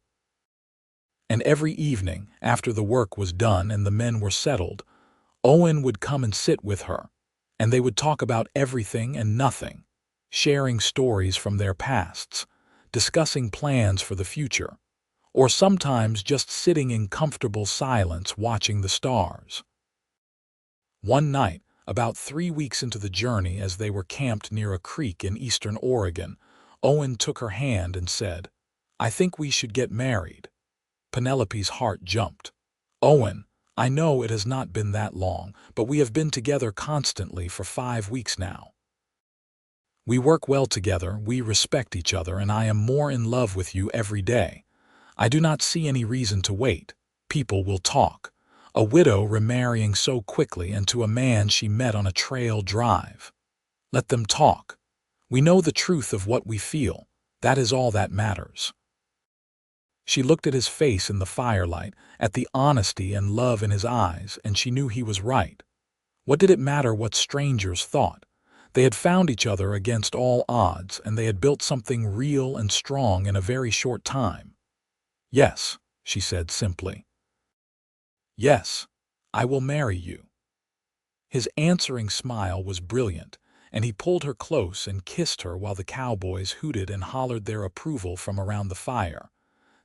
And every evening, after the work was done and the men were settled, Owen would come and sit with her, and they would talk about everything and nothing, sharing stories from their pasts, discussing plans for the future, or sometimes just sitting in comfortable silence watching the stars. One night, about 3 weeks into the journey as they were camped near a creek in eastern Oregon, Owen took her hand and said, "I think we should get married." Penelope's heart jumped. "Owen, I know it has not been that long, but we have been together constantly for 5 weeks now. We work well together, we respect each other, and I am more in love with you every day. I do not see any reason to wait. People will talk. A widow remarrying so quickly and to a man she met on a trail drive. Let them talk. We know the truth of what we feel. That is all that matters." She looked at his face in the firelight, at the honesty and love in his eyes, and she knew he was right. What did it matter what strangers thought? They had found each other against all odds, and they had built something real and strong in a very short time. "Yes," she said simply. "Yes, I will marry you." His answering smile was brilliant, and he pulled her close and kissed her while the cowboys hooted and hollered their approval from around the fire.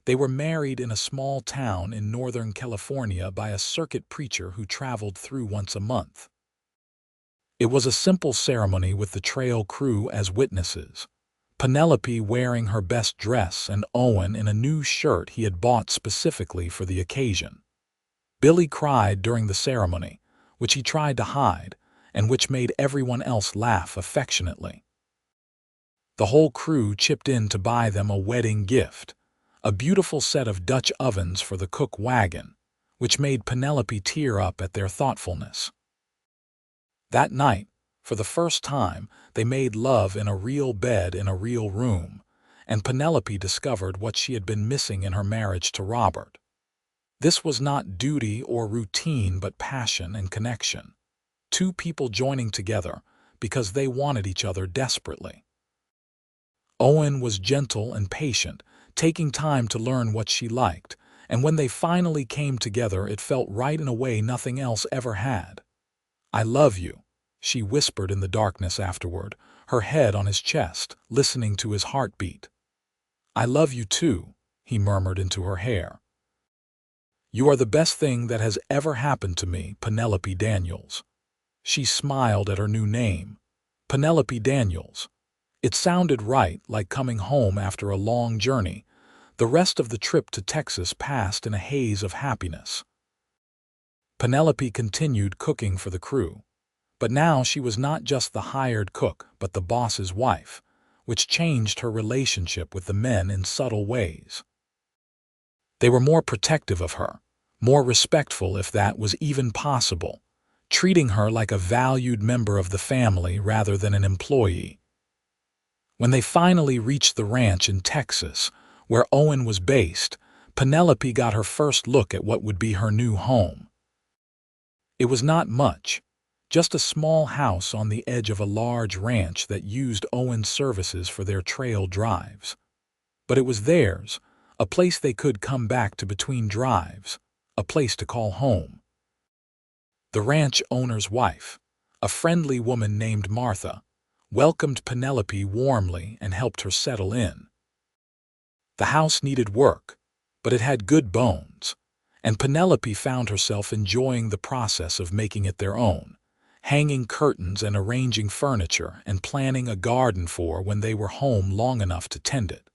They were married in a small town in Northern California by a circuit preacher who traveled through once a month. It was a simple ceremony with the trail crew as witnesses, Penelope wearing her best dress and Owen in a new shirt he had bought specifically for the occasion. Billy cried during the ceremony, which he tried to hide, and which made everyone else laugh affectionately. The whole crew chipped in to buy them a wedding gift, a beautiful set of Dutch ovens for the cook wagon, which made Penelope tear up at their thoughtfulness. That night, for the first time, they made love in a real bed in a real room, and Penelope discovered what she had been missing in her marriage to Robert. This was not duty or routine but passion and connection. Two people joining together because they wanted each other desperately. Owen was gentle and patient, taking time to learn what she liked, and when they finally came together it felt right in a way nothing else ever had. "I love you," she whispered in the darkness afterward, her head on his chest, listening to his heartbeat. "I love you too," he murmured into her hair. "You are the best thing that has ever happened to me, Penelope Daniels." She smiled at her new name, Penelope Daniels. It sounded right, like coming home after a long journey. The rest of the trip to Texas passed in a haze of happiness. Penelope continued cooking for the crew. But now she was not just the hired cook, but the boss's wife, which changed her relationship with the men in subtle ways. They were more protective of her, more respectful if that was even possible, treating her like a valued member of the family rather than an employee. When they finally reached the ranch in Texas, where Owen was based, Penelope got her first look at what would be her new home. It was not much, just a small house on the edge of a large ranch that used Owen's services for their trail drives. But it was theirs, a place they could come back to between drives, a place to call home. The ranch owner's wife, a friendly woman named Martha, welcomed Penelope warmly and helped her settle in. The house needed work, but it had good bones, and Penelope found herself enjoying the process of making it their own, hanging curtains and arranging furniture and planning a garden for when they were home long enough to tend it.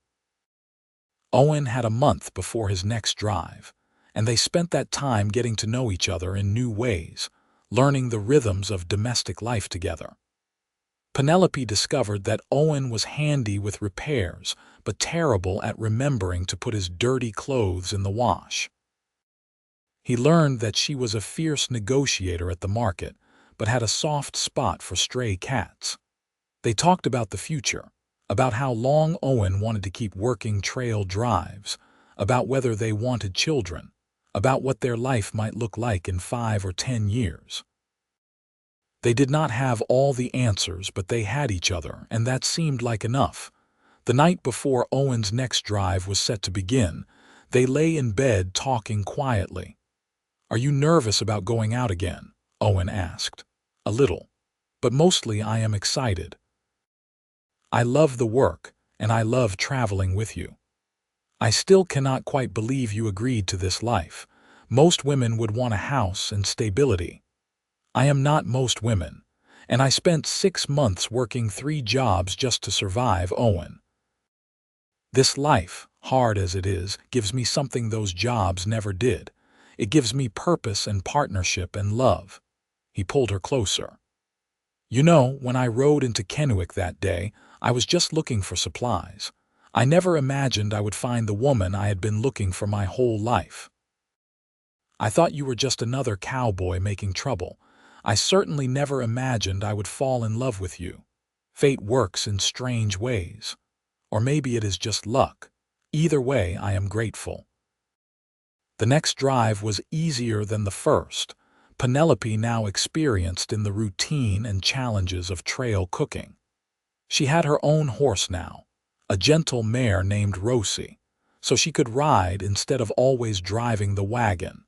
Owen had a month before his next drive, and they spent that time getting to know each other in new ways, learning the rhythms of domestic life together. Penelope discovered that Owen was handy with repairs, but terrible at remembering to put his dirty clothes in the wash. He learned that she was a fierce negotiator at the market, but had a soft spot for stray cats. They talked about the future, about how long Owen wanted to keep working trail drives, about whether they wanted children, about what their life might look like in 5 or 10 years. They did not have all the answers, but they had each other, and that seemed like enough. The night before Owen's next drive was set to begin, they lay in bed talking quietly. "Are you nervous about going out again?" Owen asked. "A little. But mostly I am excited. I love the work, and I love traveling with you. I still cannot quite believe you agreed to this life. Most women would want a house and stability. I am not most women, and I spent 6 months working 3 jobs just to survive, Owen. This life, hard as it is, gives me something those jobs never did. It gives me purpose and partnership and love." He pulled her closer. "You know, when I rode into Kennewick that day, I was just looking for supplies. I never imagined I would find the woman I had been looking for my whole life. I thought you were just another cowboy making trouble. I certainly never imagined I would fall in love with you. Fate works in strange ways. Or maybe it is just luck. Either way, I am grateful." The next drive was easier than the first, Penelope now experienced in the routine and challenges of trail cooking. She had her own horse now, a gentle mare named Rosie, so she could ride instead of always driving the wagon.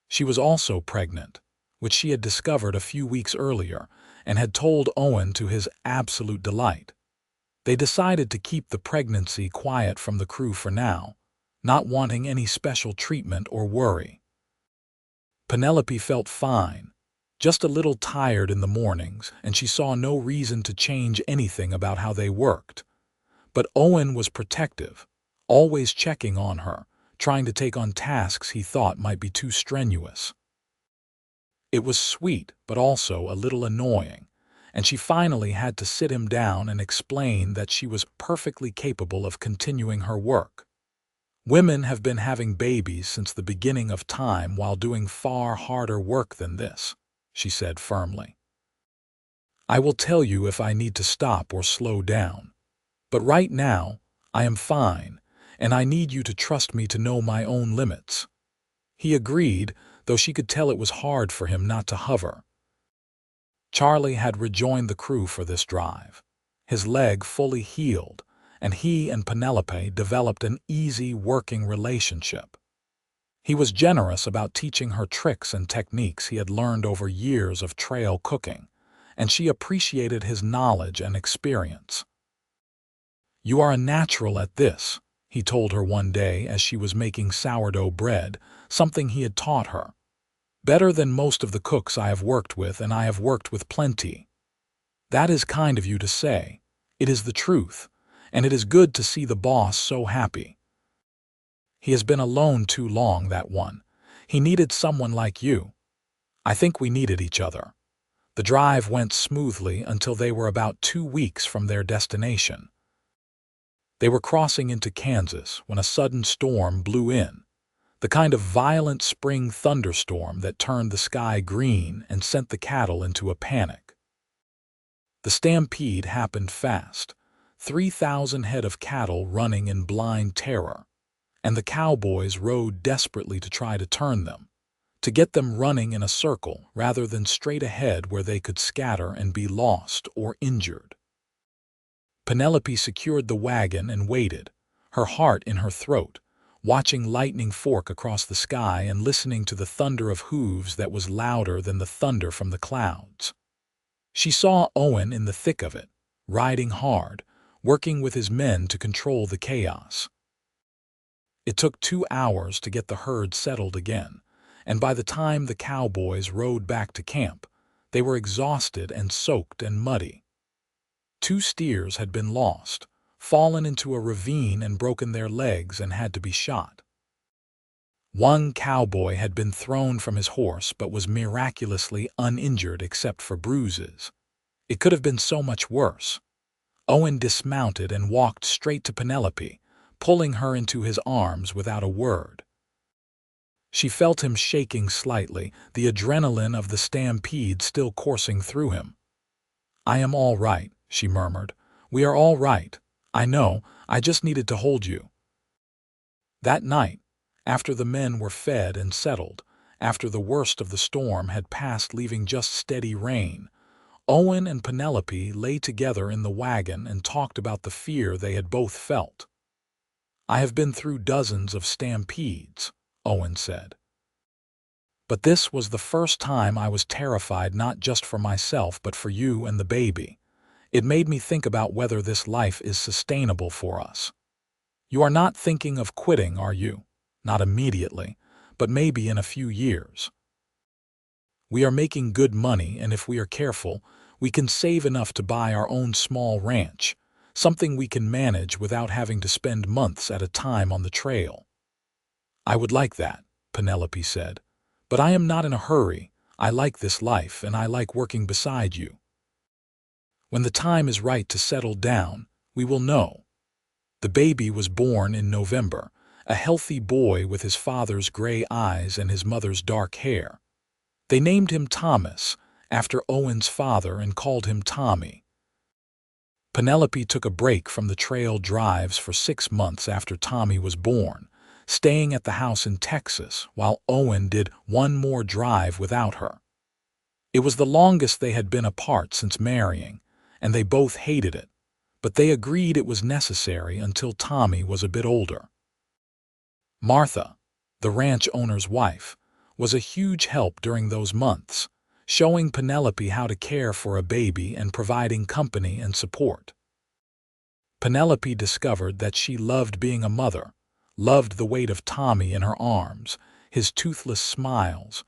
She was also pregnant, which she had discovered a few weeks earlier, and had told Owen to his absolute delight. They decided to keep the pregnancy quiet from the crew for now, not wanting any special treatment or worry. Penelope felt fine, just a little tired in the mornings, and she saw no reason to change anything about how they worked. But Owen was protective, always checking on her, trying to take on tasks he thought might be too strenuous. It was sweet, but also a little annoying, and she finally had to sit him down and explain that she was perfectly capable of continuing her work. "Women have been having babies since the beginning of time while doing far harder work than this," she said firmly. "I will tell you if I need to stop or slow down. But right now, I am fine, and I need you to trust me to know my own limits." He agreed, though she could tell it was hard for him not to hover. Charlie had rejoined the crew for this drive, his leg fully healed, and he and Penelope developed an easy working relationship. He was generous about teaching her tricks and techniques he had learned over years of trail cooking, and she appreciated his knowledge and experience. "You are a natural at this," he told her one day as she was making sourdough bread, something he had taught her. "Better than most of the cooks I have worked with, and I have worked with plenty." "That is kind of you to say. It is the truth, and it is good to see the boss so happy. He has been alone too long, that one. He needed someone like you. I think we needed each other." The drive went smoothly until they were about 2 weeks from their destination. They were crossing into Kansas when a sudden storm blew in, the kind of violent spring thunderstorm that turned the sky green and sent the cattle into a panic. The stampede happened fast, 3,000 head of cattle running in blind terror, and the cowboys rode desperately to try to turn them, to get them running in a circle rather than straight ahead where they could scatter and be lost or injured. Penelope secured the wagon and waited, her heart in her throat, watching lightning fork across the sky and listening to the thunder of hooves that was louder than the thunder from the clouds. She saw Owen in the thick of it, riding hard, working with his men to control the chaos. It took 2 hours to get the herd settled again, and by the time the cowboys rode back to camp, they were exhausted and soaked and muddy. 2 steers had been lost, fallen into a ravine and broken their legs and had to be shot. One cowboy had been thrown from his horse but was miraculously uninjured except for bruises. It could have been so much worse. Owen dismounted and walked straight to Penelope, pulling her into his arms without a word. She felt him shaking slightly, the adrenaline of the stampede still coursing through him. "I am all right," she murmured. "We are all right. I know, I just needed to hold you." That night, after the men were fed and settled, after the worst of the storm had passed leaving just steady rain, Owen and Penelope lay together in the wagon and talked about the fear they had both felt. "I have been through dozens of stampedes," Owen said. "But this was the first time I was terrified not just for myself but for you and the baby. It made me think about whether this life is sustainable for us. You are not thinking of quitting, are you? Not immediately, but maybe in a few years. We are making good money, and if we are careful, we can save enough to buy our own small ranch, something we can manage without having to spend months at a time on the trail." "I would like that," Penelope said. "But I am not in a hurry. I like this life, and I like working beside you. When the time is right to settle down, we will know." The baby was born in November, a healthy boy with his father's gray eyes and his mother's dark hair. They named him Thomas, after Owen's father, and called him Tommy. Penelope took a break from the trail drives for 6 months after Tommy was born, staying at the house in Texas while Owen did one more drive without her. It was the longest they had been apart since marrying, and they both hated it, but they agreed it was necessary until Tommy was a bit older. Martha, the ranch owner's wife, was a huge help during those months, showing Penelope how to care for a baby and providing company and support. Penelope discovered that she loved being a mother, loved the weight of Tommy in her arms, his toothless smiles,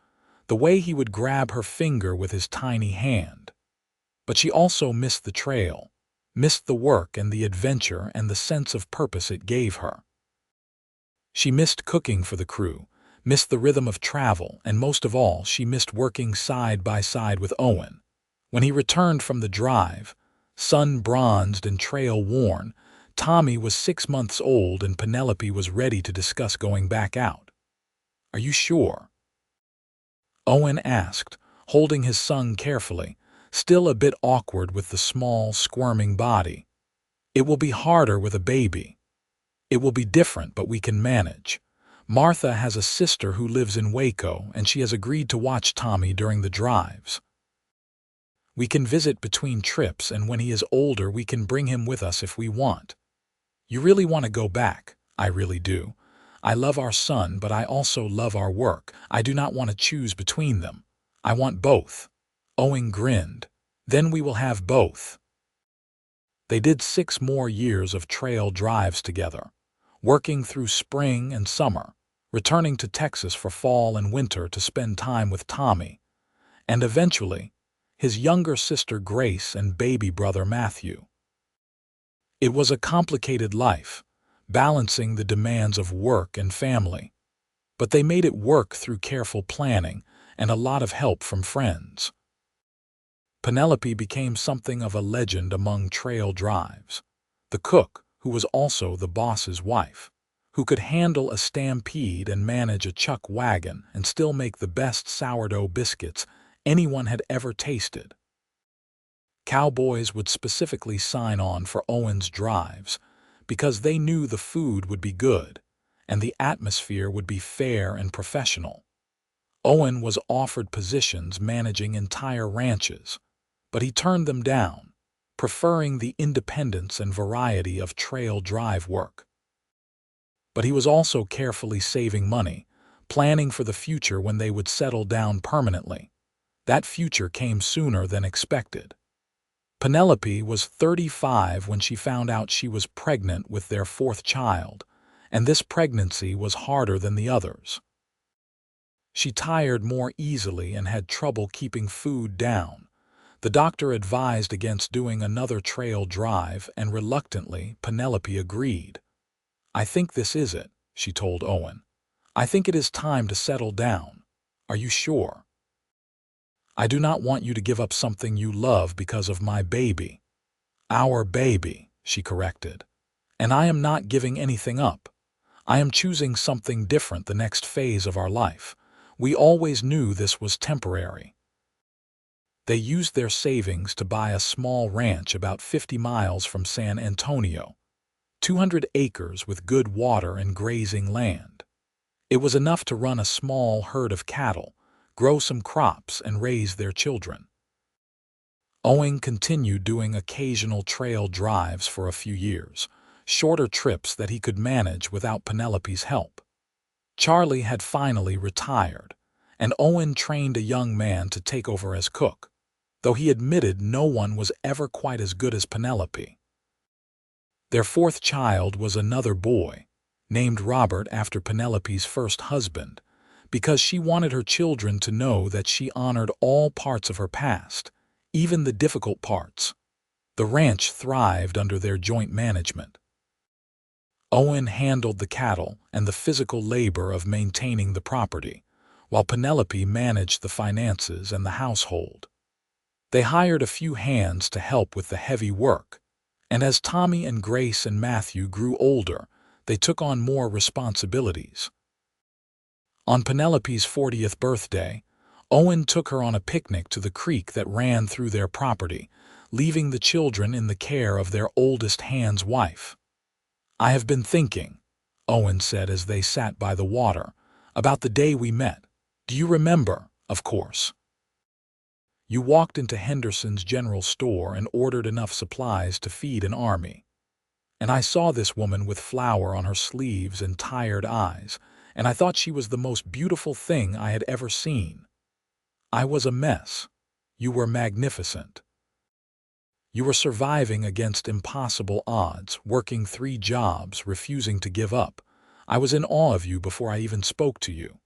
the way he would grab her finger with his tiny hand. But she also missed the trail, missed the work and the adventure and the sense of purpose it gave her. She missed cooking for the crew, missed the rhythm of travel, and most of all, she missed working side by side with Owen. When he returned from the drive, sun-bronzed and trail-worn, Tommy was 6 months old and Penelope was ready to discuss going back out. "Are you sure?" Owen asked, holding his son carefully, still a bit awkward with the small, squirming body. "It will be harder with a baby. It will be different, but we can manage. Martha has a sister who lives in Waco, and she has agreed to watch Tommy during the drives. We can visit between trips, and when he is older we can bring him with us if we want. You really want to go back? I really do. I love our son, but I also love our work. I do not want to choose between them. I want both." Owen grinned. "Then we will have both." They did 6 more years of trail drives together, working through spring and summer, returning to Texas for fall and winter to spend time with Tommy, and eventually, his younger sister Grace and baby brother Matthew. It was a complicated life, balancing the demands of work and family, but they made it work through careful planning and a lot of help from friends. Penelope became something of a legend among trail drives. The cook, who was also the boss's wife, who could handle a stampede and manage a chuck wagon and still make the best sourdough biscuits anyone had ever tasted. Cowboys would specifically sign on for Owen's drives because they knew the food would be good and the atmosphere would be fair and professional. Owen was offered positions managing entire ranches, but he turned them down, preferring the independence and variety of trail drive work. But he was also carefully saving money, planning for the future when they would settle down permanently. That future came sooner than expected. Penelope was 35 when she found out she was pregnant with their 4th child, and this pregnancy was harder than the others. She tired more easily and had trouble keeping food down. The doctor advised against doing another trail drive, and reluctantly, Penelope agreed. "I think this is it," she told Owen. "I think it is time to settle down. Are you sure?" "I do not want you to give up something you love because of my baby." "Our baby," she corrected. "And I am not giving anything up. I am choosing something different the next phase of our life. We always knew this was temporary." They used their savings to buy a small ranch about 50 miles from San Antonio, 200 acres with good water and grazing land. It was enough to run a small herd of cattle, grow some crops, and raise their children. Owen continued doing occasional trail drives for a few years, shorter trips that he could manage without Penelope's help. Charlie had finally retired, and Owen trained a young man to take over as cook, though he admitted no one was ever quite as good as Penelope. Their fourth child was another boy, named Robert after Penelope's first husband, because she wanted her children to know that she honored all parts of her past, even the difficult parts. The ranch thrived under their joint management. Owen handled the cattle and the physical labor of maintaining the property, while Penelope managed the finances and the household. They hired a few hands to help with the heavy work, and as Tommy and Grace and Matthew grew older, they took on more responsibilities. On Penelope's 40th birthday, Owen took her on a picnic to the creek that ran through their property, leaving the children in the care of their oldest hand's wife. "I have been thinking," Owen said as they sat by the water, "about the day we met. Do you remember, of course? You walked into Henderson's general store and ordered enough supplies to feed an army. And I saw this woman with flour on her sleeves and tired eyes, and I thought she was the most beautiful thing I had ever seen. I was a mess. You were magnificent. You were surviving against impossible odds, working 3 jobs, refusing to give up. I was in awe of you before I even spoke to you.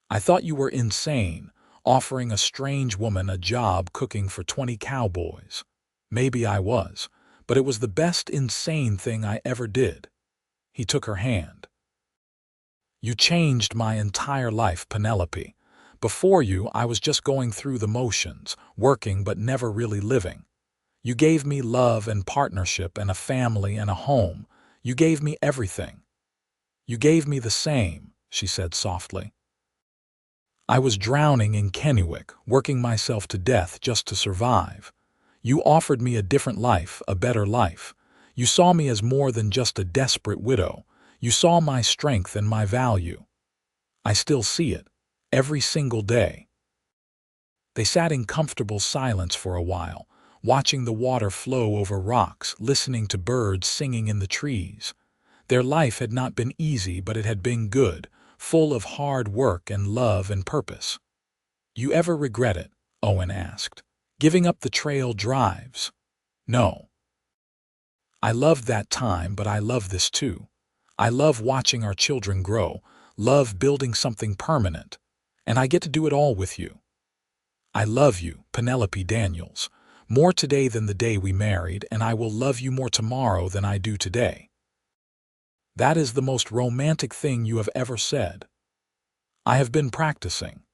I thought you were insane, offering a strange woman a job cooking for 20 cowboys. Maybe I was, but it was the best insane thing I ever did." He took her hand. "You changed my entire life, Penelope. Before you, I was just going through the motions, working but never really living. You gave me love and partnership and a family and a home. You gave me everything. You gave me the same," she said softly. "I was drowning in Kennewick, working myself to death just to survive. You offered me a different life, a better life. You saw me as more than just a desperate widow. You saw my strength and my value. I still see it, every single day." They sat in comfortable silence for a while, watching the water flow over rocks, listening to birds singing in the trees. Their life had not been easy, but it had been good, full of hard work and love and purpose. "You ever regret it?" Owen asked. "Giving up the trail drives?" "No. I loved that time, but I love this too. I love watching our children grow, love building something permanent, and I get to do it all with you. I love you, Penelope Daniels, more today than the day we married, and I will love you more tomorrow than I do today." "That is the most romantic thing you have ever said." "I have been practicing."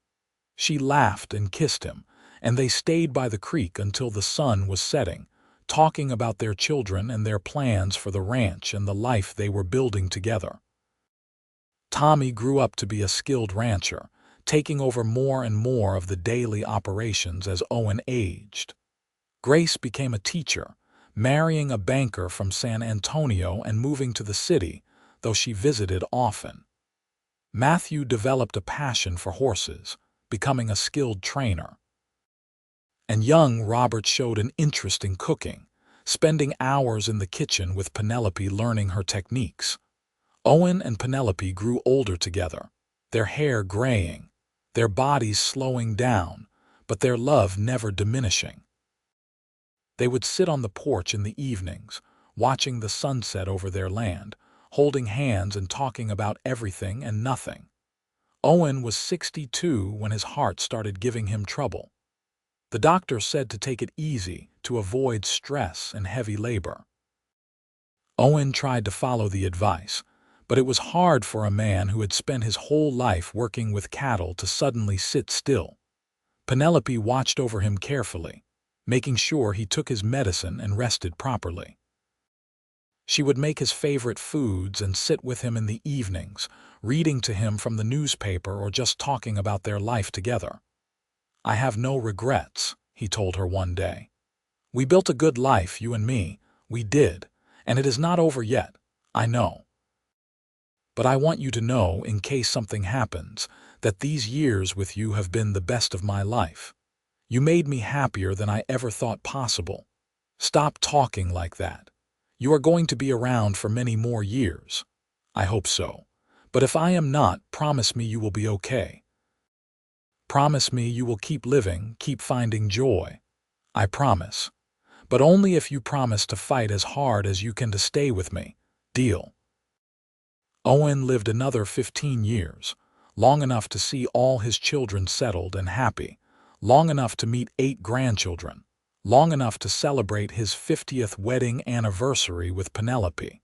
She laughed and kissed him, and they stayed by the creek until the sun was setting, talking about their children and their plans for the ranch and the life they were building together. Tommy grew up to be a skilled rancher, taking over more and more of the daily operations as Owen aged. Grace became a teacher, marrying a banker from San Antonio and moving to the city, though she visited often. Matthew developed a passion for horses, becoming a skilled trainer. And young Robert showed an interest in cooking, spending hours in the kitchen with Penelope learning her techniques. Owen and Penelope grew older together, their hair graying, their bodies slowing down, but their love never diminishing. They would sit on the porch in the evenings, watching the sunset over their land, holding hands and talking about everything and nothing. Owen was 62 when his heart started giving him trouble. The doctor said to take it easy to avoid stress and heavy labor. Owen tried to follow the advice, but it was hard for a man who had spent his whole life working with cattle to suddenly sit still. Penelope watched over him carefully, making sure he took his medicine and rested properly. She would make his favorite foods and sit with him in the evenings, reading to him from the newspaper or just talking about their life together. "I have no regrets," he told her one day. "We built a good life, you and me. We did, and it is not over yet, I know. But I want you to know, in case something happens, that these years with you have been the best of my life. You made me happier than I ever thought possible. Stop talking like that. You are going to be around for many more years. I hope so. But if I am not, promise me you will be okay. Promise me you will keep living, keep finding joy. I promise. But only if you promise to fight as hard as you can to stay with me. Deal?" Owen lived another 15 years, long enough to see all his children settled and happy, long enough to meet 8 grandchildren, long enough to celebrate his 50th wedding anniversary with Penelope.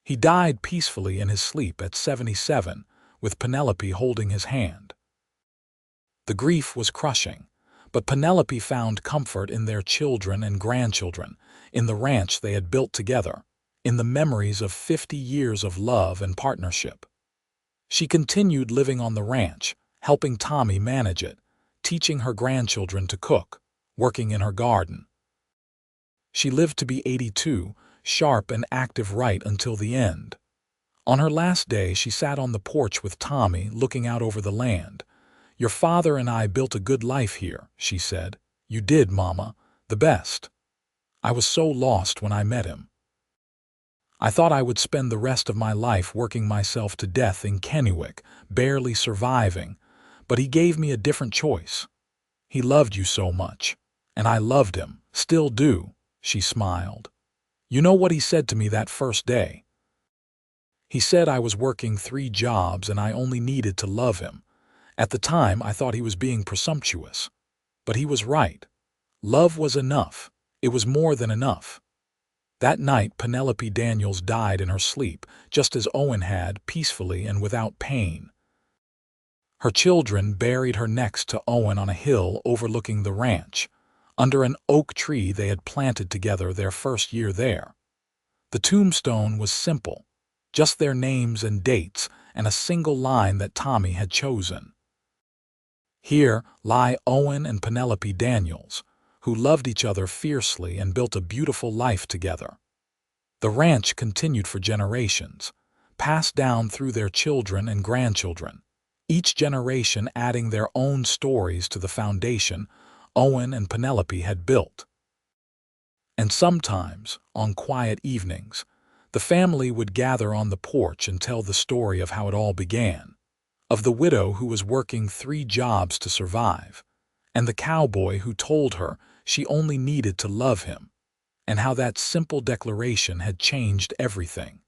He died peacefully in his sleep at 77, with Penelope holding his hand. The grief was crushing, but Penelope found comfort in their children and grandchildren, in the ranch they had built together, in the memories of 50 years of love and partnership. She continued living on the ranch, helping Tommy manage it, teaching her grandchildren to cook, working in her garden. She lived to be 82, sharp and active right until the end. On her last day, she sat on the porch with Tommy, looking out over the land. "Your father and I built a good life here," she said. "You did, Mama, the best. I was so lost when I met him. I thought I would spend the rest of my life working myself to death in Kennewick, barely surviving, but he gave me a different choice. He loved you so much, and I loved him, still do," she smiled. "You know what he said to me that first day? He said I was working 3 jobs and I only needed to love him. At the time, I thought he was being presumptuous. But he was right. Love was enough. It was more than enough." That night, Penelope Daniels died in her sleep, just as Owen had, peacefully and without pain. Her children buried her next to Owen on a hill overlooking the ranch, under an oak tree they had planted together their first year there. The tombstone was simple, just their names and dates, and a single line that Tommy had chosen. "Here lie Owen and Penelope Daniels, who loved each other fiercely and built a beautiful life together." The ranch continued for generations, passed down through their children and grandchildren, each generation adding their own stories to the foundation Owen and Penelope had built. And sometimes, on quiet evenings, the family would gather on the porch and tell the story of how it all began, of the widow who was working 3 jobs to survive, and the cowboy who told her she only needed to love him, and how that simple declaration had changed everything.